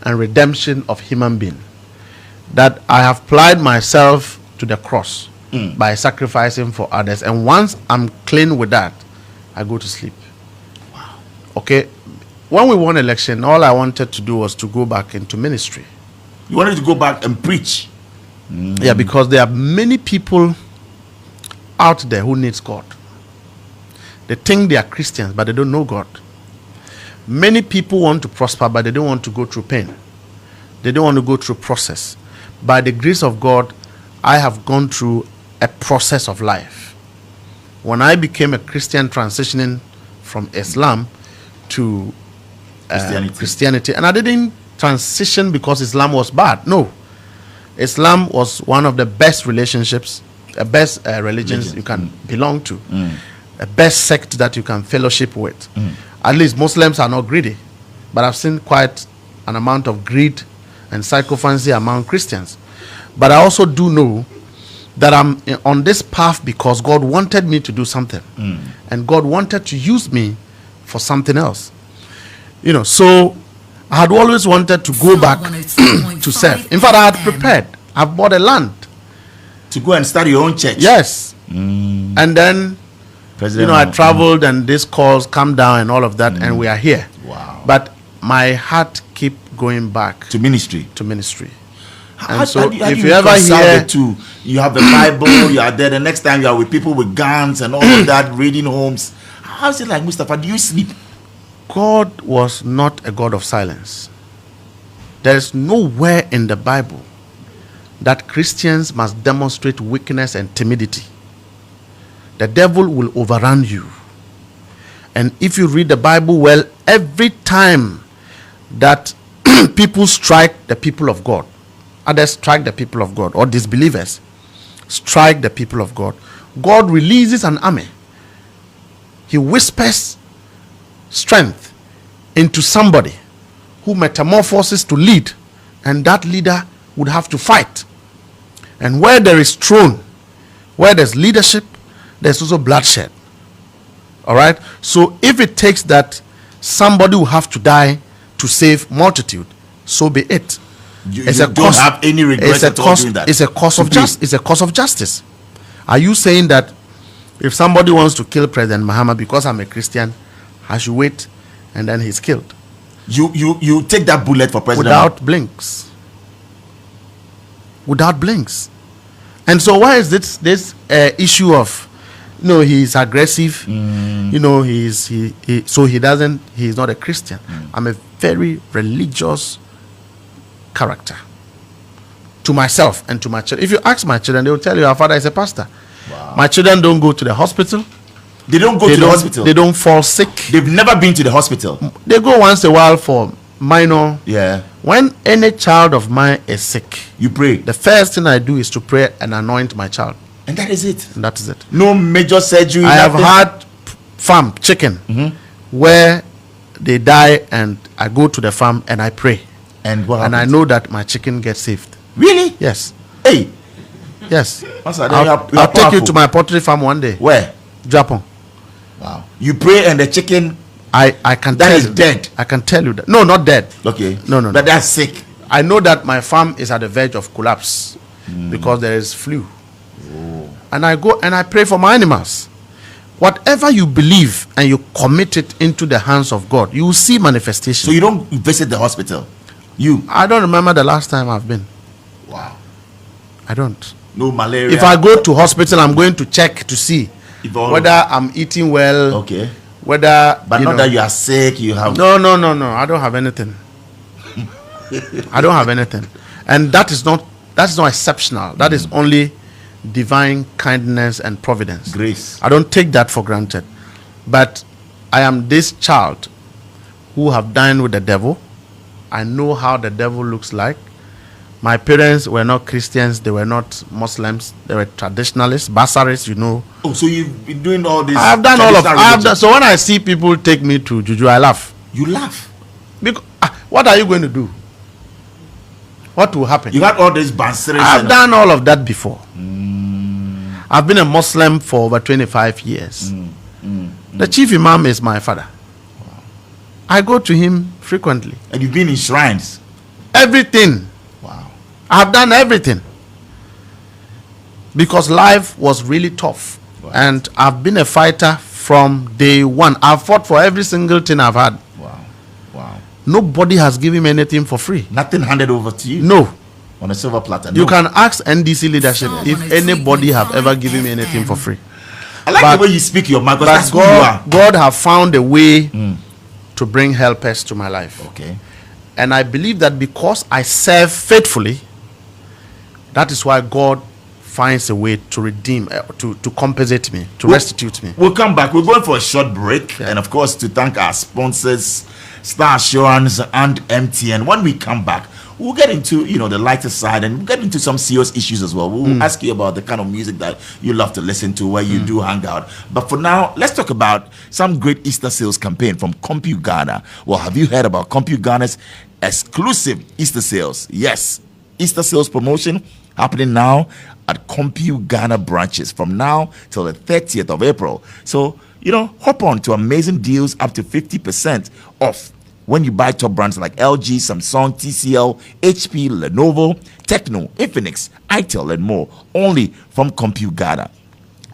and redemption of human being. That I have applied myself to the cross by sacrificing for others. And once I'm clean with that, I go to sleep. Wow. Okay. When we won election, all I wanted to do was to go back into ministry. You wanted to go back and preach? Yeah, because there are many people out there who needs God. They think they are Christians, but they don't know God. Many people want to prosper, but they don't want to go through pain. They don't want to go through process. By the grace of God, I have gone through a process of life. When I became a Christian, transitioning from Islam to Christianity, and I didn't transition because Islam was bad. No, Islam was one of the best relationships, the best religions you can belong to, the best sect that you can fellowship with. At least Muslims are not greedy, but I've seen quite an amount of greed and sycophancy among Christians. But I also do know that I'm on this path because God wanted me to do something, and God wanted to use me for something else. You know, so I had always wanted to go back to serve. In fact, I had prepared. I've bought a land to go and start your own church. Yes. And then, I traveled and these calls come down and all of that, and we are here. Wow. But my heart keep going back to ministry. And so if you ever hear, you have the Bible, you are there. The next time you are with people with guns and all of that, reading homes. How's it like, Mustapha? Do you sleep? God was not a God of silence. There is nowhere in the Bible that Christians must demonstrate weakness and timidity. The devil will overrun you. And if you read the Bible well, every time that people strike the people of God, others strike the people of God, or disbelievers strike the people of God, God releases an army. He whispers strength into somebody who metamorphoses to lead, and that leader would have to fight. And where there is throne, where there's leadership, there's also bloodshed. All right? So if it takes that somebody will have to die to save multitude, so be it. You don't have any regrets at all doing that. It's a cause of justice. It's a cause of justice. Are you saying that if somebody wants to kill President Mahama because I'm a Christian, I should wait and then he's killed? You take that bullet for President without blinks. Without blinks. And so why is this issue of he's aggressive, he's not a Christian. I'm a very religious character to myself and to my children. If you ask my children, they will tell you our father is a pastor. Wow. My children don't go to the hospital. They don't go to the hospital. They don't fall sick. They've never been to the hospital. They go once a while for minor. Yeah. When any child of mine is sick, you pray. The first thing I do is to pray and anoint my child. And that is it. And that is it. No major surgery. I have had farm chicken where they die, and I go to the farm and I pray. And what happens? And I know that my chicken gets saved. Really? Yes. Hey. Yes. I'll take you to my poultry farm one day. Where? Japan. Wow. You pray and the chicken I can that tell is you. Dead. I can tell you that. No, not dead. Okay. No. But that's sick. I know that my farm is at the verge of collapse because there is flu. Oh. And I go and I pray for my animals. Whatever you believe and you commit it into the hands of God, you will see manifestation. So you don't visit the hospital? I don't remember the last time I've been. Wow. I don't. No malaria? If I go to hospital, I'm going to check to see whether I'm eating well. Okay. Whether, but not that you are sick, you have... No. I don't have anything. I don't have anything. And that's not exceptional. That is only divine kindness and providence. Grace. I don't take that for granted. But I am this child who have dined with the devil. I know how the devil looks like. My parents were not Christians. They were not Muslims. They were traditionalists, Basarists, Oh, so you've been doing all this? I've done all of. So when I see people take me to Juju, I laugh. You laugh? Because what are you going to do? What will happen? You had all these Bansiris. I've done all of that before. I've been a Muslim for over 25 years. The chief imam is my father. Wow. I go to him frequently. And you've been in shrines? Everything. Wow. I've done everything. Because life was really tough. Wow. And I've been a fighter from day one. I've fought for every single thing I've had. Wow. Wow. Nobody has given me anything for free. Nothing handed over to you? No. On a silver platter? You can ask NDC leadership if anybody have ever given me anything for free. I like the way you speak your mind, because that's who you are. God have found a way to bring helpers to my life. Okay. And I believe that because I serve faithfully, that is why God finds a way to redeem, to compensate me, to restitute me. We'll come back. We're going for a short break. Yeah. And of course, to thank our sponsors, Star Assurance and MTN. When we come back, we'll get into, the lighter side, and we'll get into some serious issues as well. We'll ask you about the kind of music that you love to listen to, where you do hang out. But for now, let's talk about some great Easter sales campaign from Compu Ghana. Well, have you heard about Compu Ghana's exclusive Easter sales? Yes, Easter sales promotion happening now at Compu Ghana branches from now till the 30th of April. So, hop on to amazing deals up to 50% off when you buy top brands like LG, Samsung, TCL, HP, Lenovo, Tecno, Infinix, Itel, and more, only from Compu Ghana.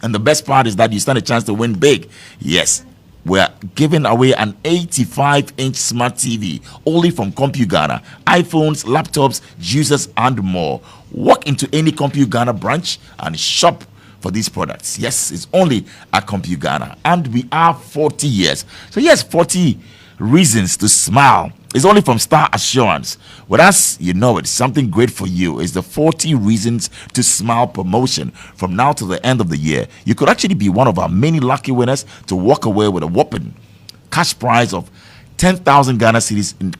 And the best part is that you stand a chance to win big. Yes, we're giving away an 85-inch smart TV, only from Compu Ghana. iPhones, laptops, juicers, and more. Walk into any Compu Ghana branch and shop for these products. Yes, it's only at Compu Ghana. And we are 40 years. So yes, 40 reasons to smile. It's only from Star Assurance. With us, it's something great for you. It's the 40 Reasons to Smile promotion. From now till the end of the year, you could actually be one of our many lucky winners to walk away with a whopping cash prize of 10,000 Ghana cedis in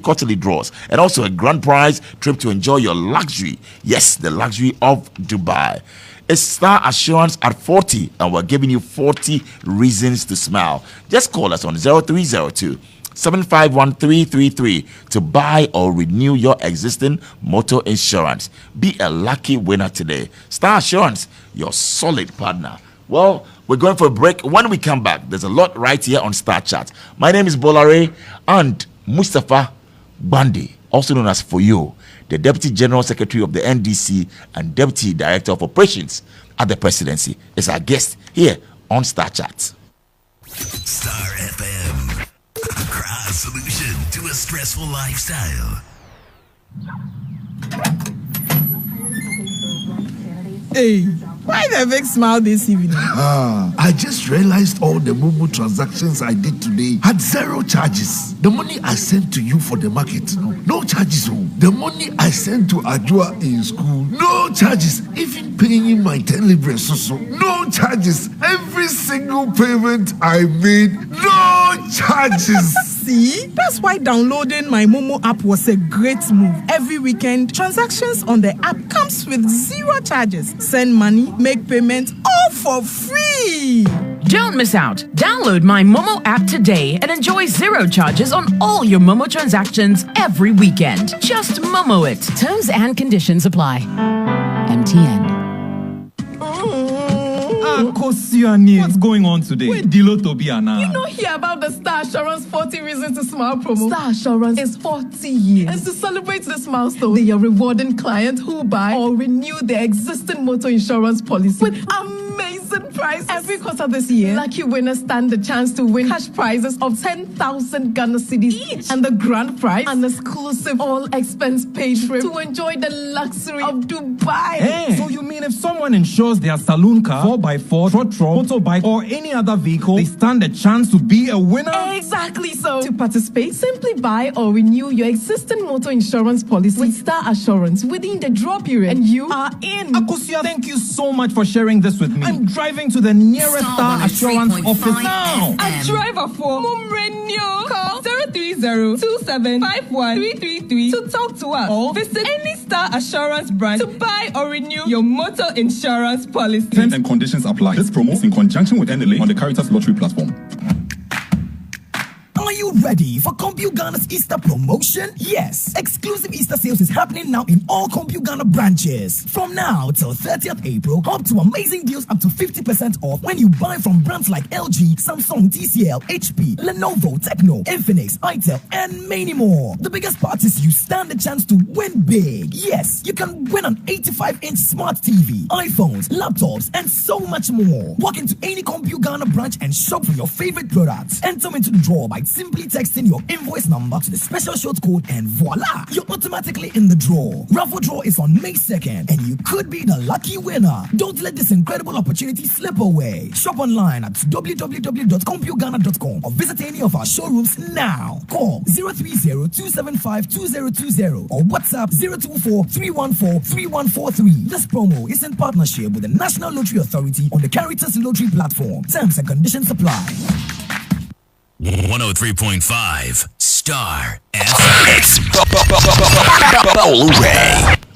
quarterly draws, and also a grand prize trip to enjoy your luxury. Yes, the luxury of Dubai. It's Star Assurance at 40, and we're giving you 40 reasons to smile. Just call us on 0302-751-333 to buy or renew your existing motor insurance. Be a lucky winner today. Star Assurance, your solid partner. Well, we're going for a break. When we come back, there's a lot right here on Star Chat. My name is Bolare, and Mustapha Gbande, also known as For You, the Deputy General Secretary of the NDC and Deputy Director of Operations at the Presidency, is our guest here on Star Chat. Star FM, Accra's solution to a stressful lifestyle. Hey, why the big smile this evening? I just realized all the Momo transactions I did today had zero charges. The money I sent to you for the market, no charges. The money I sent to Ajua in school, no charges. Even paying my 10 libras, no charges. Every single payment I made, no charges. See, that's why downloading my Momo app was a great move. Every weekend, transactions on the app comes with zero charges. Send money, make payments, all for free. Don't miss out. Download my Momo app today and enjoy zero charges on all your Momo transactions every weekend. Just Momo it. Terms and conditions apply. MTN. What's going on today? Where Dilo Tobiana? You don't hear about the Star Assurance 40 Reasons to Smile promo. Star Assurance is 40 years. And to celebrate this milestone, they are rewarding clients who buy or renew their existing motor insurance policy with amazing thousand prizes. Every quarter this year, lucky winners stand the chance to win cash prizes of 10,000 Ghana cedis each, and the grand prize, an exclusive all-expense paid trip to enjoy the luxury of Dubai. Hey, so you mean if someone insures their saloon car, 4x4, trotro, motorbike, or any other vehicle, they stand a chance to be a winner? Exactly so. To participate, simply buy or renew your existing motor insurance policy with Star Assurance within the draw period, and you are in. Akosia, thank you so much for sharing this with me. I'm driving to the nearest Star Assurance office now. A driver for Mumrenyo. Call 030-2751-333 to talk to us, or visit any Star Assurance branch to buy or renew your motor insurance policy. Terms and conditions apply. This promo is in conjunction with NLA on the Caritas Lottery platform. Are you ready for Compute Ghana's Easter promotion? Yes, exclusive Easter sales is happening now in all Compute Ghana branches. From now till 30th April, up to amazing deals up to 50% off when you buy from brands like LG, Samsung, TCL, HP, Lenovo, Tecno, Infinix, Itel, and many more. The biggest part is you stand a chance to win big. Yes, you can win an 85-inch smart TV, iPhones, laptops, and so much more. Walk into any Compute Ghana branch and shop for your favorite products. Enter into the draw by simply texting your invoice number to the special short code, and voila, you're automatically in the draw. Raffle draw is on May 2nd, and you could be the lucky winner. Don't let this incredible opportunity slip away. Shop online at www.computeghana.com or visit any of our showrooms now. Call 030-275-2020 or WhatsApp 024-314-3143. This promo is in partnership with the National Lottery Authority on the Caritas Lottery platform. Terms and conditions apply. 103.5 Star FM.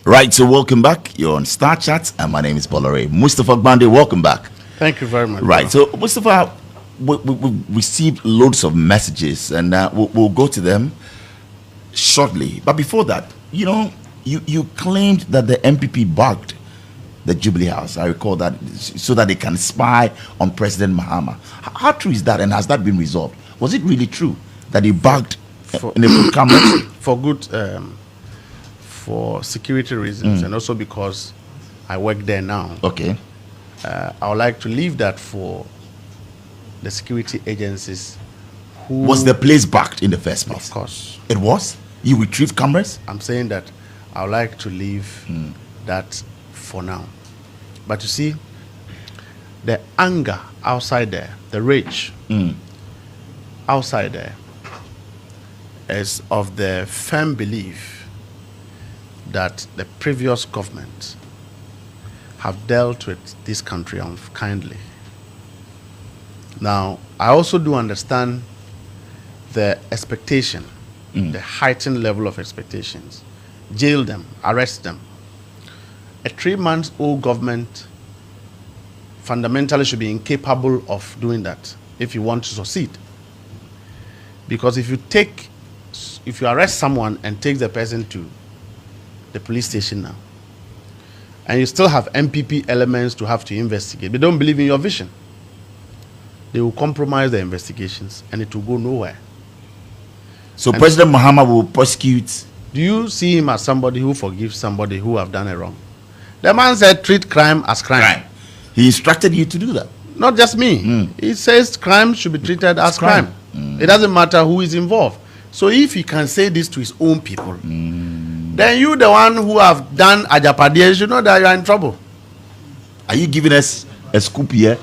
Right, so welcome back. You're on Star Chat, and my name is Bolore. Mustapha Gbande, welcome back. Thank you very much. Right, so Mustapha, we received loads of messages, and we'll go to them shortly. But before that, you claimed that the NPP bugged the Jubilee House. I recall that, so that they can spy on President Mahama. How true is that, and has that been resolved? Was it really true that he bugged in the cameras? For security reasons, and also because I work there now. Okay. I would like to leave that for the security agencies. Who was the place bugged in the first place? Of course. It was? You retrieved cameras? I'm saying that I would like to leave that for now. But you see, the anger outside there, the rage outside there, is of the firm belief that the previous government have dealt with this country unkindly. Now, I also do understand the expectation, the heightened level of expectations. Jail them, arrest them. A 3-month-old government fundamentally should be incapable of doing that if you want to succeed. Because if you arrest someone and take the person to the police station now, and you still have NPP elements to have to investigate, they don't believe in your vision. They will compromise the investigations and it will go nowhere. So President Mahama will prosecute. Do you see him as somebody who forgives somebody who have done a wrong? The man said treat crime as crime. He instructed you to do that. Not just me. He says crime should be treated as crime. It doesn't matter who is involved. So if he can say this to his own people, then you, the one who have done Ajapadia, you should know that you are in trouble. Are you giving us a scoop here?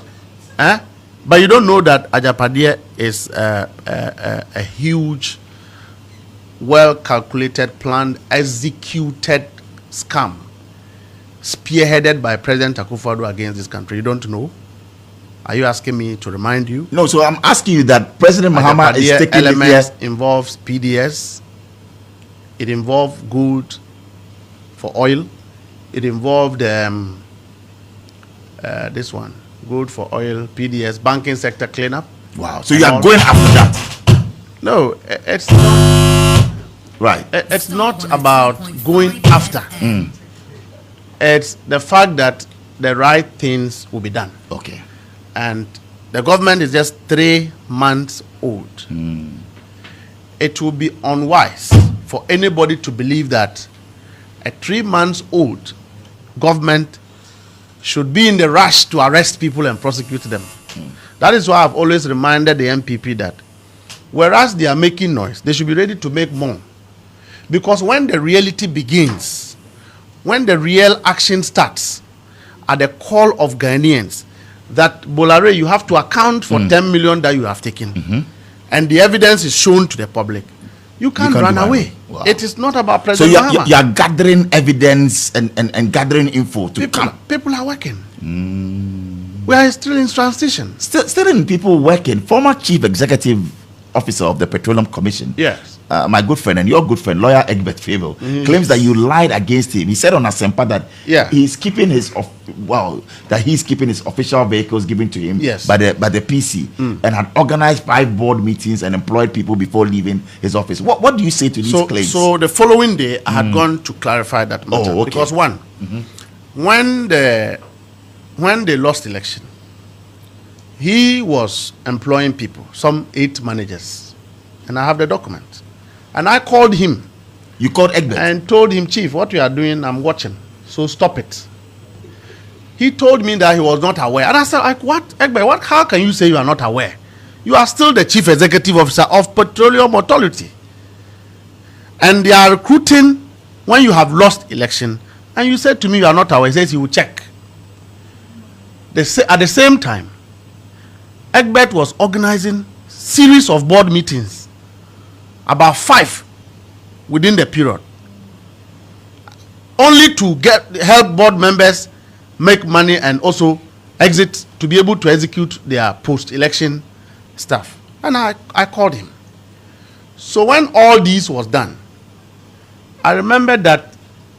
But you don't know that Ajapadia is a huge, well-calculated, planned, executed scam spearheaded by President Akufo-Addo against this country. You don't know? Are you asking me to remind you? No, so I'm asking you that President Mahama is taking elements involves PDS. It involved gold for oil. It involved this one, gold for oil, PDS, banking sector cleanup. Wow. So you are going after that? No, it's not. Right. It's not about going after. It's the fact that the right things will be done. Okay. And the government is just 3 months old. It will be unwise for anybody to believe that a 3 months old government should be in the rush to arrest people and prosecute them. That is why I've always reminded the NPP that whereas they are making noise, they should be ready to make more. Because when the reality begins, when the real action starts, at the call of Ghanaians, that Bolare, you have to account for 10 million that you have taken. And the evidence is shown to the public. You can't run away. Wow. It is not about President Mahama. So you are gathering evidence and gathering info to come. People are working. We are still in transition. Still in people working. Former Chief Executive Officer of the Petroleum Commission. Yes. My good friend and your good friend, lawyer Egbert Fable, claims that you lied against him. He said on Asempa that he's keeping his official vehicles given to him by the PC and had organized 5 board meetings and employed people before leaving his office. What do you say to these claims? So the following day, I had gone to clarify that matter. Oh, okay. Because one, when they lost election, he was employing people, some 8 managers, and I have the document. And I called him. You called Egbert? And told him, Chief, what you are doing, I'm watching. So stop it. He told me that he was not aware. And I said, like, what, Egbert, how can you say you are not aware? You are still the Chief Executive Officer of Petroleum Authority. And they are recruiting when you have lost election. And you said to me you are not aware. He says he will check. At the same time, Egbert was organizing series of board meetings. About 5 within the period, only to help board members make money and also exit to be able to execute their post-election stuff. And I called him. So when all this was done, I remember that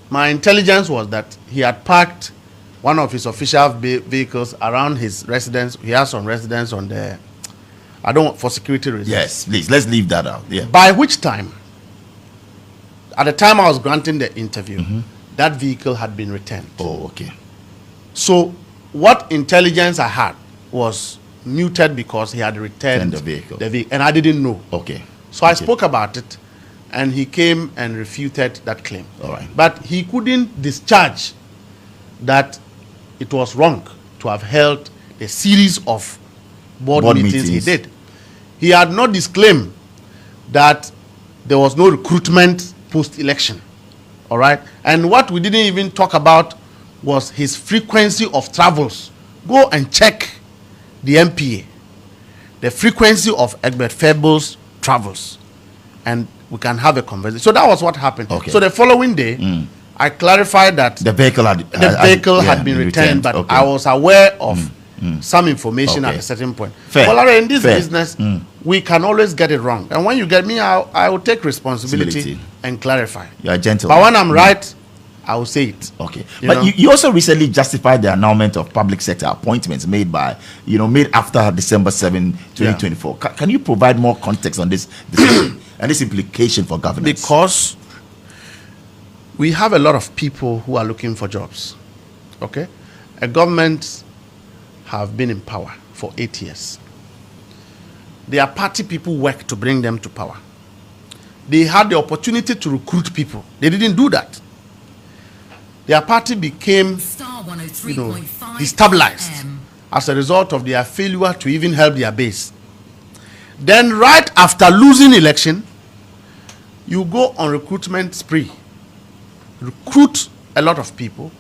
my intelligence was that he had parked one of his official vehicles around his residence. He has some residence on there. I don't want for security reasons. Yes, please, let's leave that out. Yeah. By which time, at the time I was granting the interview, that vehicle had been returned. Oh, okay. So what intelligence I had was muted because he had returned the vehicle. And I didn't know. Okay. So I spoke about it, and he came and refuted that claim. All right. But he couldn't discharge that it was wrong to have held a series of board meetings he did. He had not disclaimed that there was no recruitment post-election. All right? And what we didn't even talk about was his frequency of travels. Go and check the MPA. The frequency of Egbert Fable's travels. And we can have a conversation. So that was what happened. Okay. So the following day, I clarified that the vehicle had been returned, but I was aware of some information at a certain point. Well, in this business, we can always get it wrong. And when you get me, I will take responsibility and clarify. You are gentleman. But when I'm right, I will say it. Okay. But you also recently justified the annulment of public sector appointments made after December 7, 2024. Yeah. Can you provide more context on this decision and this implication for governance? Because we have a lot of people who are looking for jobs. Okay? A government have been in power for 8 years. Their party people work to bring them to power. They had the opportunity to recruit people. They didn't do that. Their party became destabilized as a result of their failure to even help their base. Then right after losing election, you go on recruitment spree. Recruit a lot of people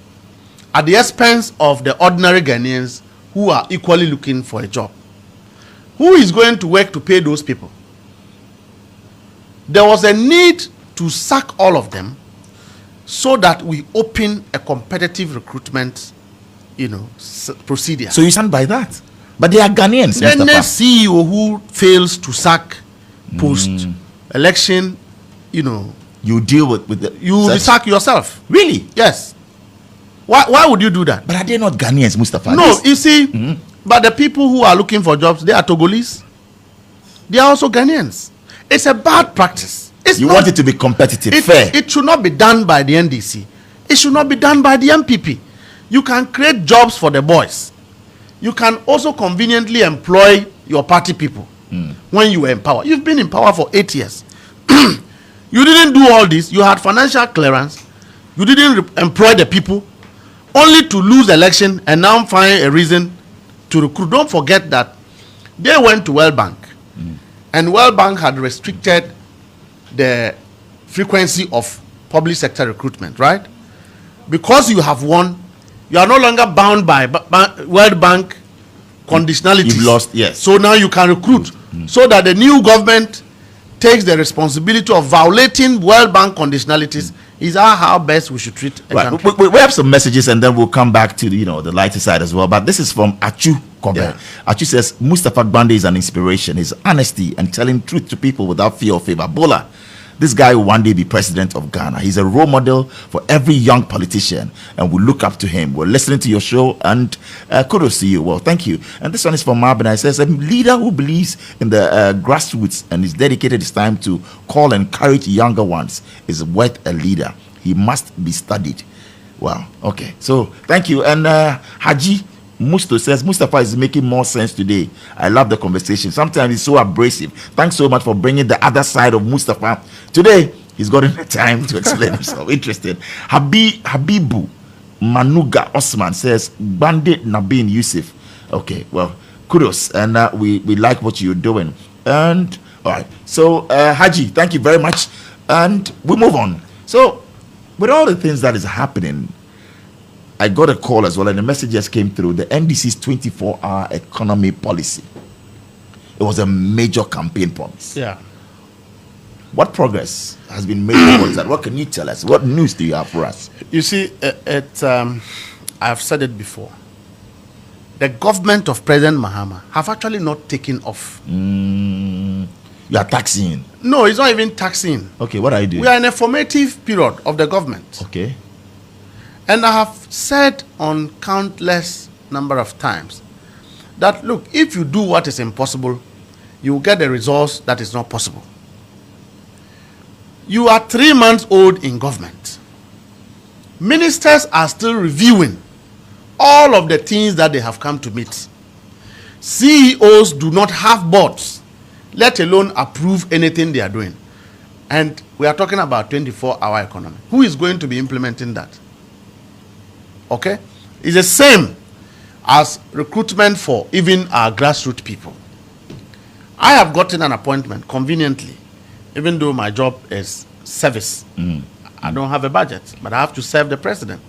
at the expense of the ordinary Ghanaians who are equally looking for a job. Who is going to work to pay those people? There was a need to sack all of them so that we open a competitive recruitment, procedure. So you stand by that? But they are Ghanaians. The next CEO who fails to sack post-election, you deal with the... You sack yourself. Really? Yes. Why would you do that? But are they not Ghanaians, Mustapha? No, you see, but the people who are looking for jobs, they are Togolese. They are also Ghanaians. It's a bad practice. You want it to be competitive, fair. It should not be done by the NDC. It should not be done by the NPP. You can create jobs for the boys. You can also conveniently employ your party people when you were in power. You've been in power for 8 years. You didn't do all this. You had financial clearance. You didn't employ the people. only to lose election and now find a reason to recruit. Don't forget that they went to World Bank, and World Bank had restricted the frequency of public sector recruitment, right? Because you have won, you are no longer bound by World Bank conditionalities. You've lost, yes. So now you can recruit, so that the new government takes the responsibility of violating World Bank conditionalities. Is how best we should treat a country. We have some messages, and then we'll come back to the lighter side as well. But this is from Achu Kobe. Yeah. Achu says Mustapha Gbande is an inspiration. His honesty and telling truth to people without fear or favor. Bola, this guy will one day be president of Ghana. He's a role model for every young politician, and we look up to him. We're listening to your show, and kudos to you. Well, thank you. And this one is from Marvin. It says a leader who believes in the grassroots and is dedicated his time to call and encourage younger ones is worth a leader. He must be studied. Wow. Okay. So thank you. And Haji Musto says Mustapha is making more sense today. I love the conversation. Sometimes it's so abrasive. Thanks so much for bringing the other side of Mustapha. Today, he's gotten the time to explain himself. Interested. Habibu Manuga Osman says Gbande Nabin Yusuf. Okay, well, kudos. And we like what you're doing. And all right. So Haji, thank you very much. And we move on. So with all the things that is happening, I got a call as well, and the message just came through. The NDC's 24-hour economy policy. It was a major campaign promise. Yeah. What progress has been made towards that? What can you tell us? What news do you have for us? You see, I've said it before. The government of President Mahama have actually not taken off. You are taxing. No, it's not even taxing. Okay, what are you doing? We are in a formative period of the government. Okay. And I have said on countless number of times that, look, if you do what is impossible, you will get the results that is not possible. You are 3 months old in government. Ministers are still reviewing all of the things that they have come to meet. CEOs do not have boards, let alone approve anything they are doing. And we are talking about 24-hour economy. Who is going to be implementing that? Okay? It's the same as recruitment for even our grassroots people. I have gotten an appointment conveniently, even though my job is service. I don't have a budget, but I have to serve the president.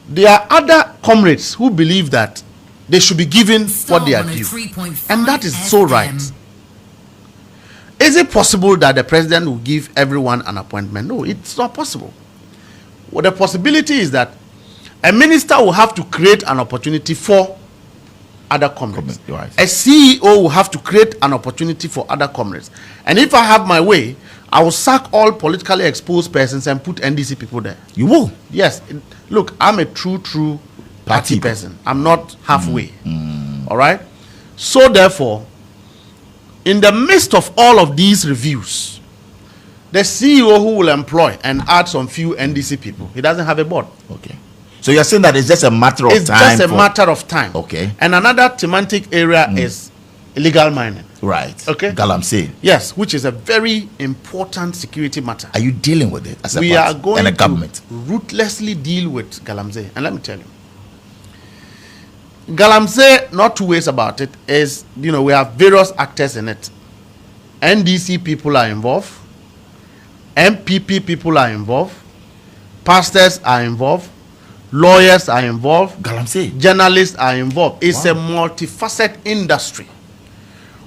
There are other comrades who believe that they should be given what they are due. And that is so right. Is it possible that the president will give everyone an appointment? No, it's not possible. Well, the possibility is that a minister will have to create an opportunity for other comrades. Right. A CEO will have to create an opportunity for other comrades. And if I have my way, I will sack all politically exposed persons and put NDC people there. You will? Yes. Look, I'm a true party person. I'm not halfway. All right? So therefore, in the midst of all of these reviews, the CEO who will employ and add some few NDC people, he doesn't have a board. Okay. So you're saying that it's just a matter of time? It's just a matter of time. Okay. And another thematic area is illegal mining. Right. Okay. Galamsey. Yes, which is a very important security matter. Are you dealing with it as a we party are going and a to government? Ruthlessly deal with Galamsey. And let me tell you, Galamsey, not two ways about it, is, we have various actors in it. NDC people are involved. NPP people are involved. Pastors are involved. Lawyers are involved. Galamsey. Journalists are involved. It's a multifaceted industry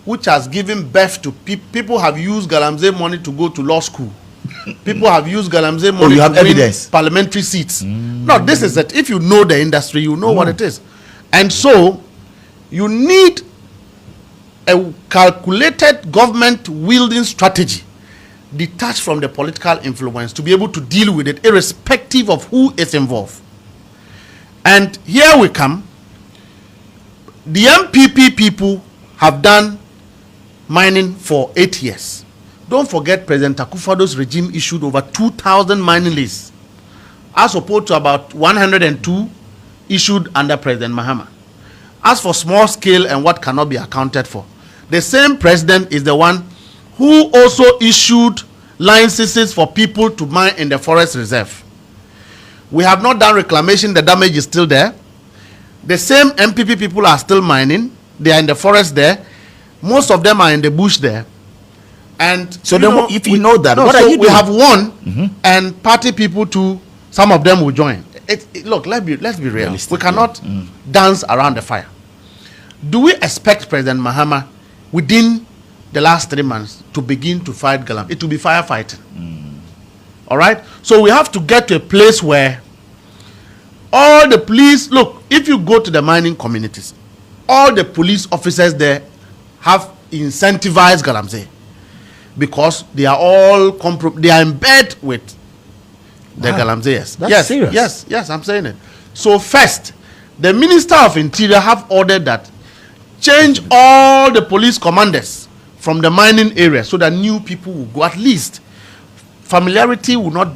which has given birth to people have used Galamsey money to go to law school. People have used Galamsey money to win parliamentary seats. No, this is it. If you know the industry, you know what it is. And so, you need a calculated government wielding strategy detached from the political influence to be able to deal with it irrespective of who is involved. And here we come. The NPP people have done mining for 8 years. Don't forget President Akufo-Addo's regime issued over 2,000 mining leases, as opposed to about 102 issued under President Mahama. As for small scale and what cannot be accounted for, the same president is the one who also issued licenses for people to mine in the forest reserve. We have not done reclamation. The damage is still there. The same NPP people are still mining. They are in the forest there. Most of them are in the bush there. And so if you know that, what so are you doing? We have won, and party people too. Some of them will join. Look, let's be real. Realistic, we cannot dance around the fire. Do we expect President Mahama within the last 3 months to begin to fight Galamsey? It will be firefighting. All right. So we have to get to a place where all the police, look, if you go to the mining communities, all the police officers there have incentivized Galamsey because they are all they are in bed with the Galamseyers. That's serious. Yes, I'm saying it. So first, the Minister of Interior have ordered that change all the police commanders from the mining area so that new people will go. At least familiarity will not,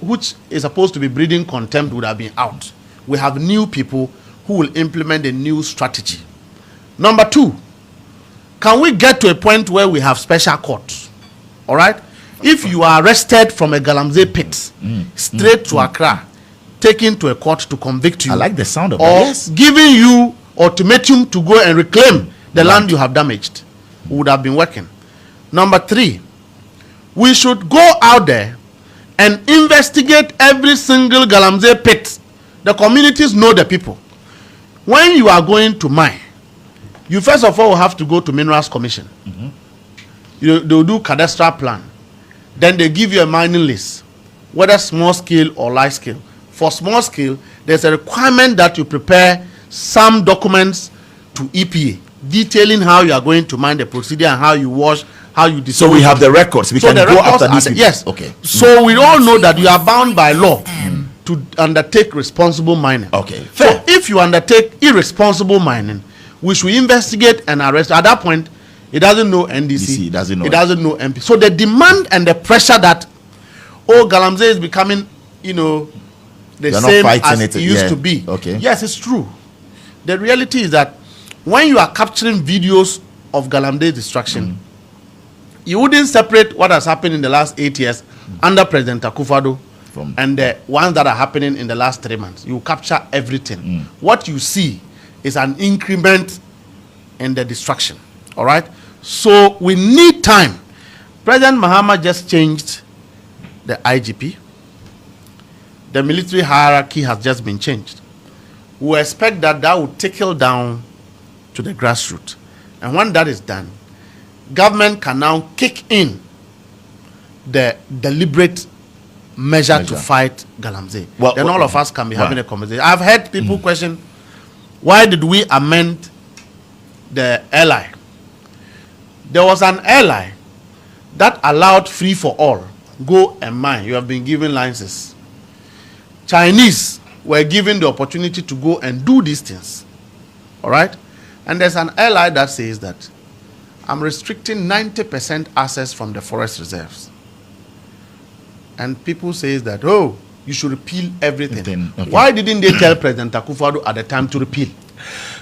which is supposed to be breeding contempt, would have been out. We have new people who will implement a new strategy. Number 2, can we get to a point where we have special courts? All right? If you are arrested from a Galamsey pit, straight to Accra, taken to a court to convict you. I like the sound of or that. Yes. Giving you ultimatum to go and reclaim the land you have damaged, would have been working. Number 3, we should go out there and investigate every single Galamsey pit. The communities know the people. When you are going to mine, you first of all have to go to Minerals Commission. They'll do cadastral plan. Then they give you a mining list, whether small scale or large scale. For small scale, there's a requirement that you prepare some documents to EPA detailing how you are going to mine, the procedure, and how you wash, how you dispose. So we have the records. We can go after these people. Yes. Okay. So we all know that you are bound by law to undertake responsible mining. Okay. So if you undertake irresponsible mining, we should investigate and arrest. At that point, it doesn't know NDC. It doesn't know MP. So the demand and the pressure that, Galamsey is becoming, the same as it used to be. Okay. Yes, it's true. The reality is that when you are capturing videos of Galamsey destruction, you wouldn't separate what has happened in the last 8 years under President Akufo-Addo and the ones that are happening in the last 3 months. You capture everything. What you see is an increment in the destruction. All right? So we need time. President Mahama just changed the IGP. The military hierarchy has just been changed. We expect that will trickle down to the grassroots. And when that is done, government can now kick in the deliberate measure to fight Galamsey. Then all of us can be having a conversation. I've heard people question, why did we amend the LI? There was an LI that allowed free for all. Go and mine. You have been given licenses. Chinese were given the opportunity to go and do these things. All right? And there's an LI that says that I'm restricting 90% access from the forest reserves. And people say that, you should repeal everything. Okay. Why didn't they tell President Akufo-Addo at the time to repeal?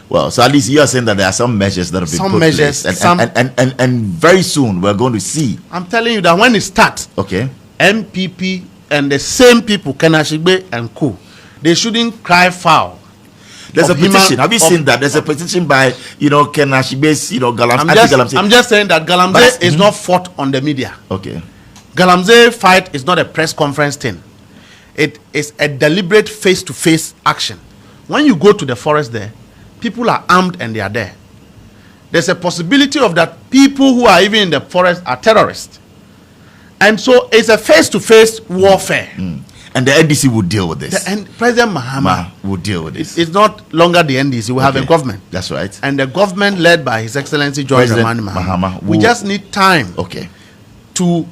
Well, so at least you are saying that there are some measures that have been put in place. And very soon we're going to see. I'm telling you that when it starts, NPP and the same people, Kenashigbe and Co., they shouldn't cry foul. There's a petition. Have you seen that? There's a petition by, Kenashigbe's, Galamsey. I'm just saying that Galamsey is not fought on the media. Okay. Galamsey fight is not a press conference thing. It is a deliberate face-to-face action. When you go to the forest there, people are armed and they are there. There's a possibility of that people who are even in the forest are terrorists. And so it's a face-to-face warfare. And the NDC will deal with this. President Mahama will deal with this. It's not longer the NDC. We have a government. That's right. And the government led by His Excellency John Dramani Mahama. We just need time to,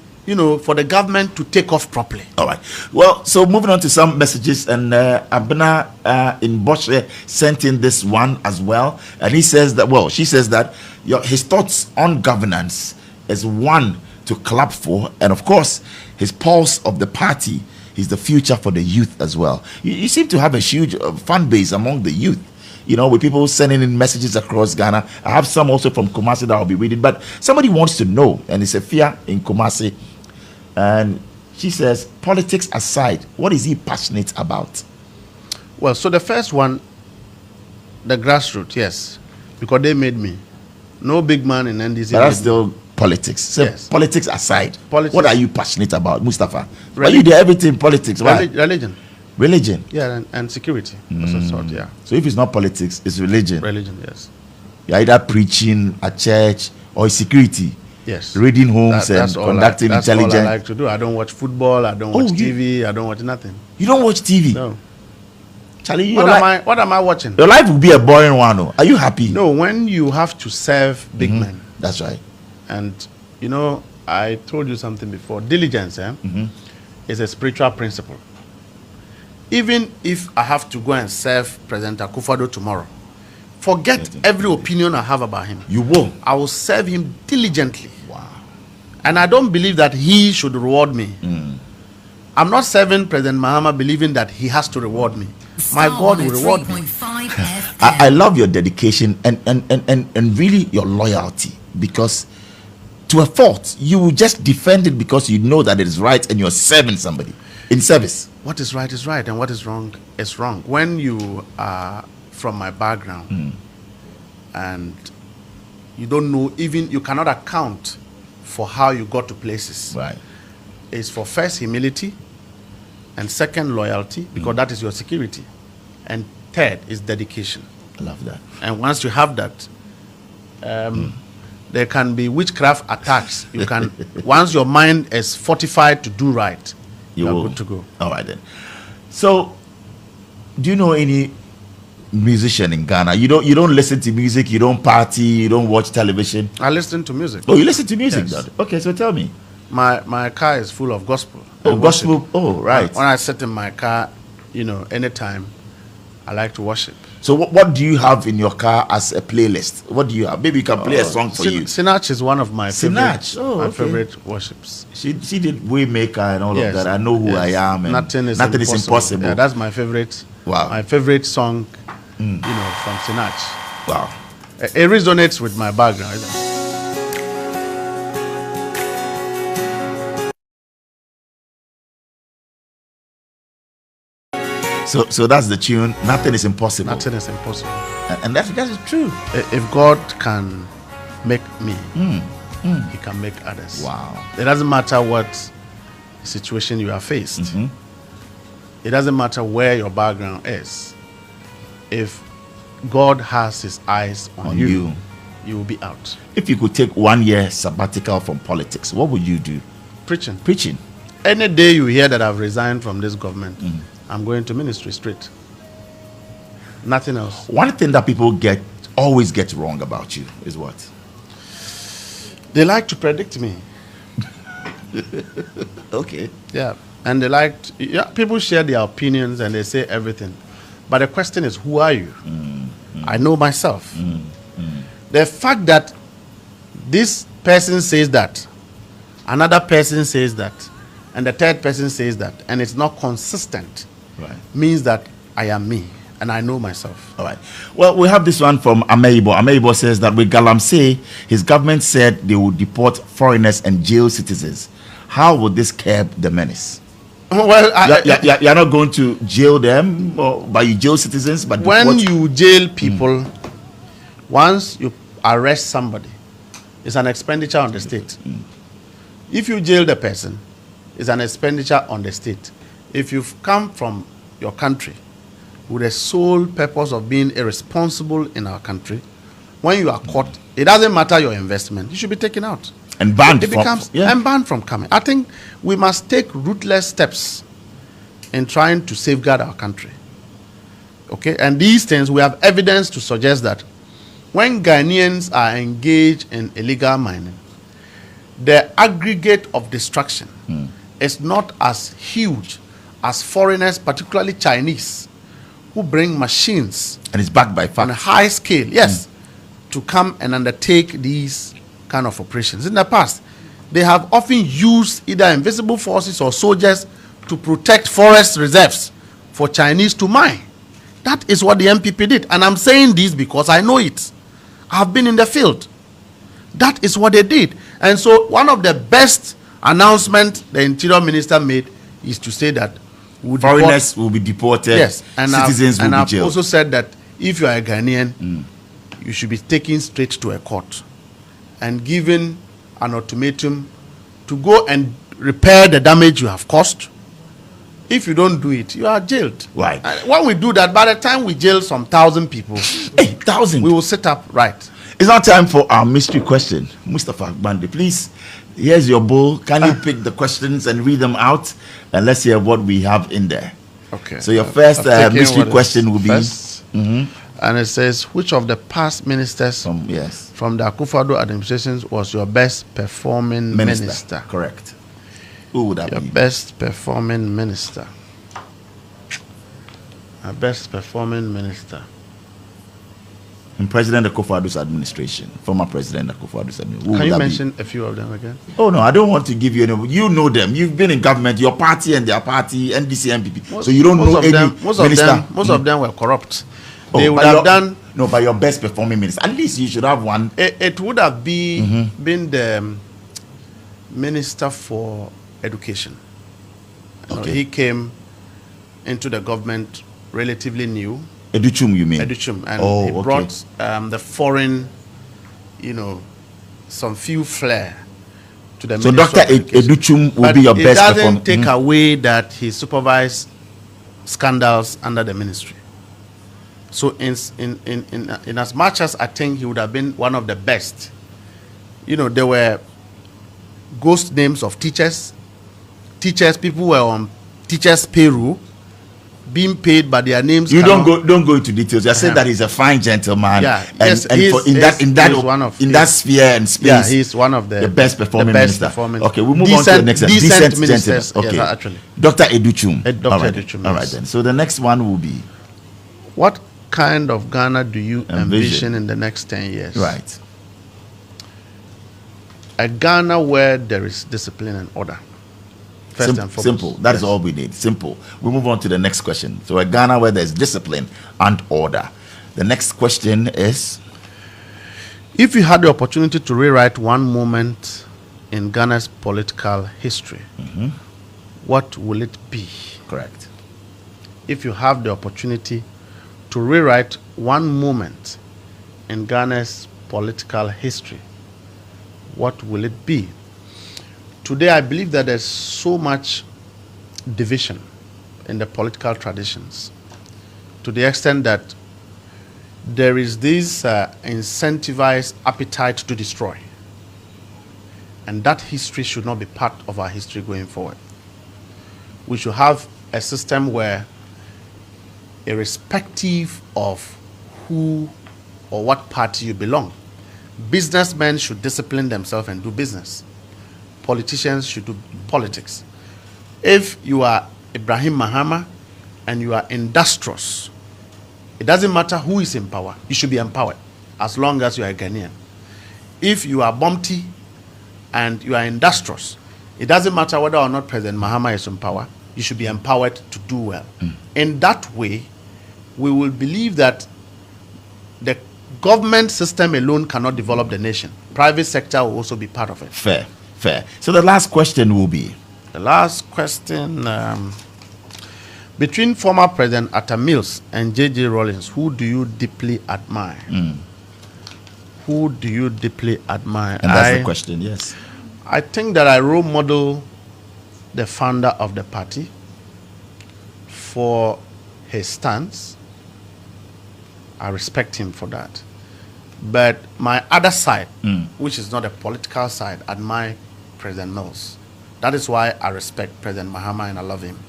for the government to take off properly. All right. Well, so moving on to some messages. And Abena in Boshe sent in this one as well. And he says that, she says that his thoughts on governance is one to clap for. And of course, his pulse of the party is the future for the youth as well. You seem to have a huge fan base among the youth, with people sending in messages across Ghana. I have some also from Kumasi that I'll be reading, but somebody wants to know, and it's a fear in Kumasi, and She says, politics aside, what is he passionate about? Well, so the first one, the grassroots, yes, because they made me. No big man in NDC. But that's still politics. So Yes. politics aside, Politics. what are you passionate about, Mustapha? Why Reli- you do everything politics? Why? Religion. Religion. Yeah, and security. That's a sort, yeah. So if it's not politics, it's religion. Religion, yes. You're either preaching at church or security. Yes. Reading homes That's and all conducting that's intelligence. all I like to do. I don't watch football. I don't watch Oh, TV. I don't watch nothing. You don't watch TV? No. Charlie, What am I watching? your life will be a boring one. Oh. Are you happy? No, when you have to serve big men. That's right. And, you know, I told you something before. Diligence is a spiritual principle. Even if I have to go and serve President Akufo-Addo tomorrow, forget every opinion I have about him. You will. I will serve him diligently. Wow. And I don't believe that he should reward me. I'm not serving President Mahama believing that he has to reward me. My God will reward me. I love your dedication and really your loyalty, because to a fault, you will just defend it because you know that it is right and you're serving somebody in service. What is right is right and what is wrong is wrong. When you are from my background and you don't know, even you cannot account for how you got to places. Right. It's for first humility, and second loyalty, because that is your security, and third is dedication. I love that. And once you have that, there can be witchcraft attacks. You can once your mind is fortified to do right, you are good to go. All right then. So, do you know any musician in Ghana? You don't listen to music. You don't party. You don't watch television. I listen to music. Oh, you listen to music, Yes. Dad? Okay, so tell me. My car is full of gospel. Oh, and gospel. worship. Oh, right. When I sit in my car, anytime, I like to worship. So what do you have in your car as a playlist? What do you have? Maybe you can play a song for you. Sinach is one of my Sinach. favorite, Okay. favorite worships. She did Waymaker and all Yes. of that. I know who I am. And Nothing is impossible. Yeah, that's my favorite. Wow. My favorite song, from Sinach. Wow. It resonates with my background. So that's the tune. Nothing is impossible. Nothing is impossible. And that is true. If God can make me, He can make others. Wow. It doesn't matter what situation you are faced. It doesn't matter where your background is. If God has His eyes on you, you will be out. If you could take 1 year sabbatical from politics, what would you do? Preaching. Preaching. Any day you hear that I've resigned from this government, I'm going to ministry straight. Nothing else. One thing that people always get wrong about you is what? They like to predict me. Okay. Yeah. And people share their opinions and they say everything. But the question is, who are you? I know myself. The fact that this person says that, another person says that, and the third person says that, and it's not consistent, means that I am me and I know myself. All right. Well, we have this one from Ameibo. Ameibo says that with Galamsey, his government said they would deport foreigners and jail citizens. How would this curb the menace? Well, you're not going to jail them, but you jail citizens. But when you jail people, once you arrest somebody, it's an expenditure on the state. If you jail the person, it's an expenditure on the state. If you've come from your country with the sole purpose of being irresponsible in our country, when you are caught, it doesn't matter your investment, you should be taken out. And banned and banned from coming. I think we must take ruthless steps in trying to safeguard our country. Okay? And these things, we have evidence to suggest that when Ghanaians are engaged in illegal mining, the aggregate of destruction is not as huge as foreigners, particularly Chinese, who bring machines and it's backed by facts on a high scale, to come and undertake these kind of operations. In the past, they have often used either invisible forces or soldiers to protect forest reserves for Chinese to mine. That is what the NPP did. And I'm saying this because I know it. I've been in the field. That is what they did. And so one of the best announcement the Interior Minister made is to say that foreigners will be deported. Yes, and citizens will be I've jailed. also said that if you are a Ghanaian, you should be taken straight to a court and given an ultimatum to go and repair the damage you have caused. If you don't do it, you are jailed. Right. And when we do that, by the time we jail some 1,000 people, 1,000, we will set up right. It's now time for our mystery question. Mustapha Gbande, please, here's your bowl. Can you pick the questions and read them out? And let's hear what we have in there. Okay. So your first mystery question will be... And it says, which of the past ministers from the Akufo-Addo administrations was your best performing minister? Correct. Who would that be? Your best performing minister. Our best performing minister. In President Akufo-Addo's administration, former President Akufo-Addo's administration. Can you mention a few of them again? Oh no, I don't want to give you any. You know them. You've been in government. Your party and their party, NDC, NPP. So you don't know any minister. Most of them were corrupt. Oh, they would have done. No, by your best performing minister. At least you should have one. It would have been the Minister for Education. Okay. He came into the government relatively new. Educhum, you mean? Educhum, and he brought the foreign, some few flair to the. So Dr. Educhum will be your best performer. It doesn't take away that he supervised scandals under the ministry. So in as much as I think he would have been one of the best, there were ghost names of teachers. People were on teachers' payroll, being paid by their names. You don't go into details. I said that he's a fine gentleman. Yeah, in that sphere and space. Yeah, he's one of the best performing minister. Okay, we'll move decent, on to the next one. Decent ministers. Okay, yes, actually. Dr. Educhum. Educhum. All right then. So the next one will be, what kind of Ghana do you envision in the next 10 years? Right. A Ghana where there is discipline and order. First and foremost. Simple. That is all we need. Simple. We move on to the next question. So a Ghana where there's discipline and order. The next question is, if you had the opportunity to rewrite one moment in Ghana's political history, what will it be? Correct. If you have the opportunity to rewrite one moment in Ghana's political history, what will it be? Today, I believe that there's so much division in the political traditions, to the extent that there is this incentivized appetite to destroy. And that history should not be part of our history going forward. We should have a system where, irrespective of who or what party you belong, businessmen should discipline themselves and do business. Politicians should do politics. If you are Ibrahim Mahama and you are industrious, it doesn't matter who is in power, you should be empowered as long as you are a Ghanaian. If you are Bomti and you are industrious, it doesn't matter whether or not President Mahama is in power, you should be empowered to do well. In that way, we will believe that the government system alone cannot develop the nation. Private sector will also be part of it. Fair. So the last question will be? The last question, between former President Atta Mills and J.J. Rawlings, who do you deeply admire? Who do you deeply admire? And that's the question, yes. I think that I role model the founder of the party for his stance. I respect him for that. But my other side, which is not a political side, admire President Mills. That is why I respect President Mahama and I love him.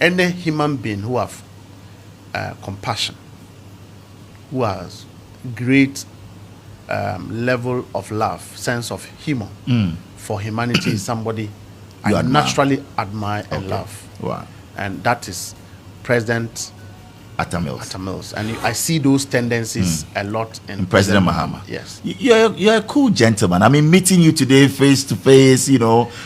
Any human being who have compassion, who has great level of love, sense of humor for humanity is somebody I naturally admire and love. Wow. And that is President Atta Mills. And I see those tendencies a lot in President Mahama. Yes. You're a cool gentleman. I mean, meeting you today face to face,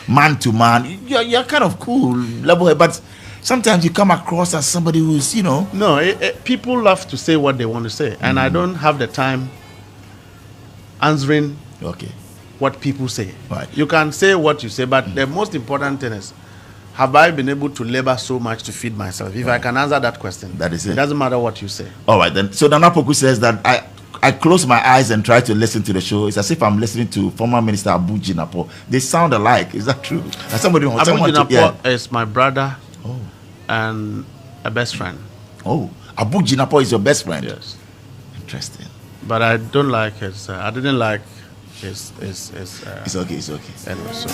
man to man, you're kind of cool, level-headed, but sometimes you come across as somebody who's, No, people love to say what they want to say, and I don't have the time answering what people say. Right. You can say what you say, but the most important thing is, have I been able to labor so much to feed myself? If I can answer that question, that is it. It doesn't matter what you say. All right, then. So Nana Poku says that I close my eyes and try to listen to the show. It's as if I'm listening to former Minister Abu Jinapo. They sound alike. Is that true? Somebody Abu Jinapo is my brother and a best friend. Oh, Abu Jinapo is your best friend? Yes. Interesting. But I don't like his. I didn't like his. It's okay. It's okay. Anyway, so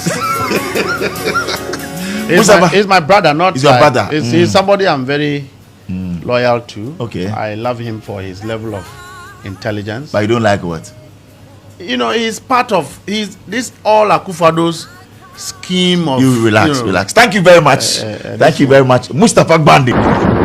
he's my brother, not. He's your brother. He's somebody I'm very loyal to. Okay. I love him for his level of intelligence. But you don't like what? You know, he's part of this all Akufado's scheme of. You relax. Thank you very much. Thank you very much, Mustapha Gbande.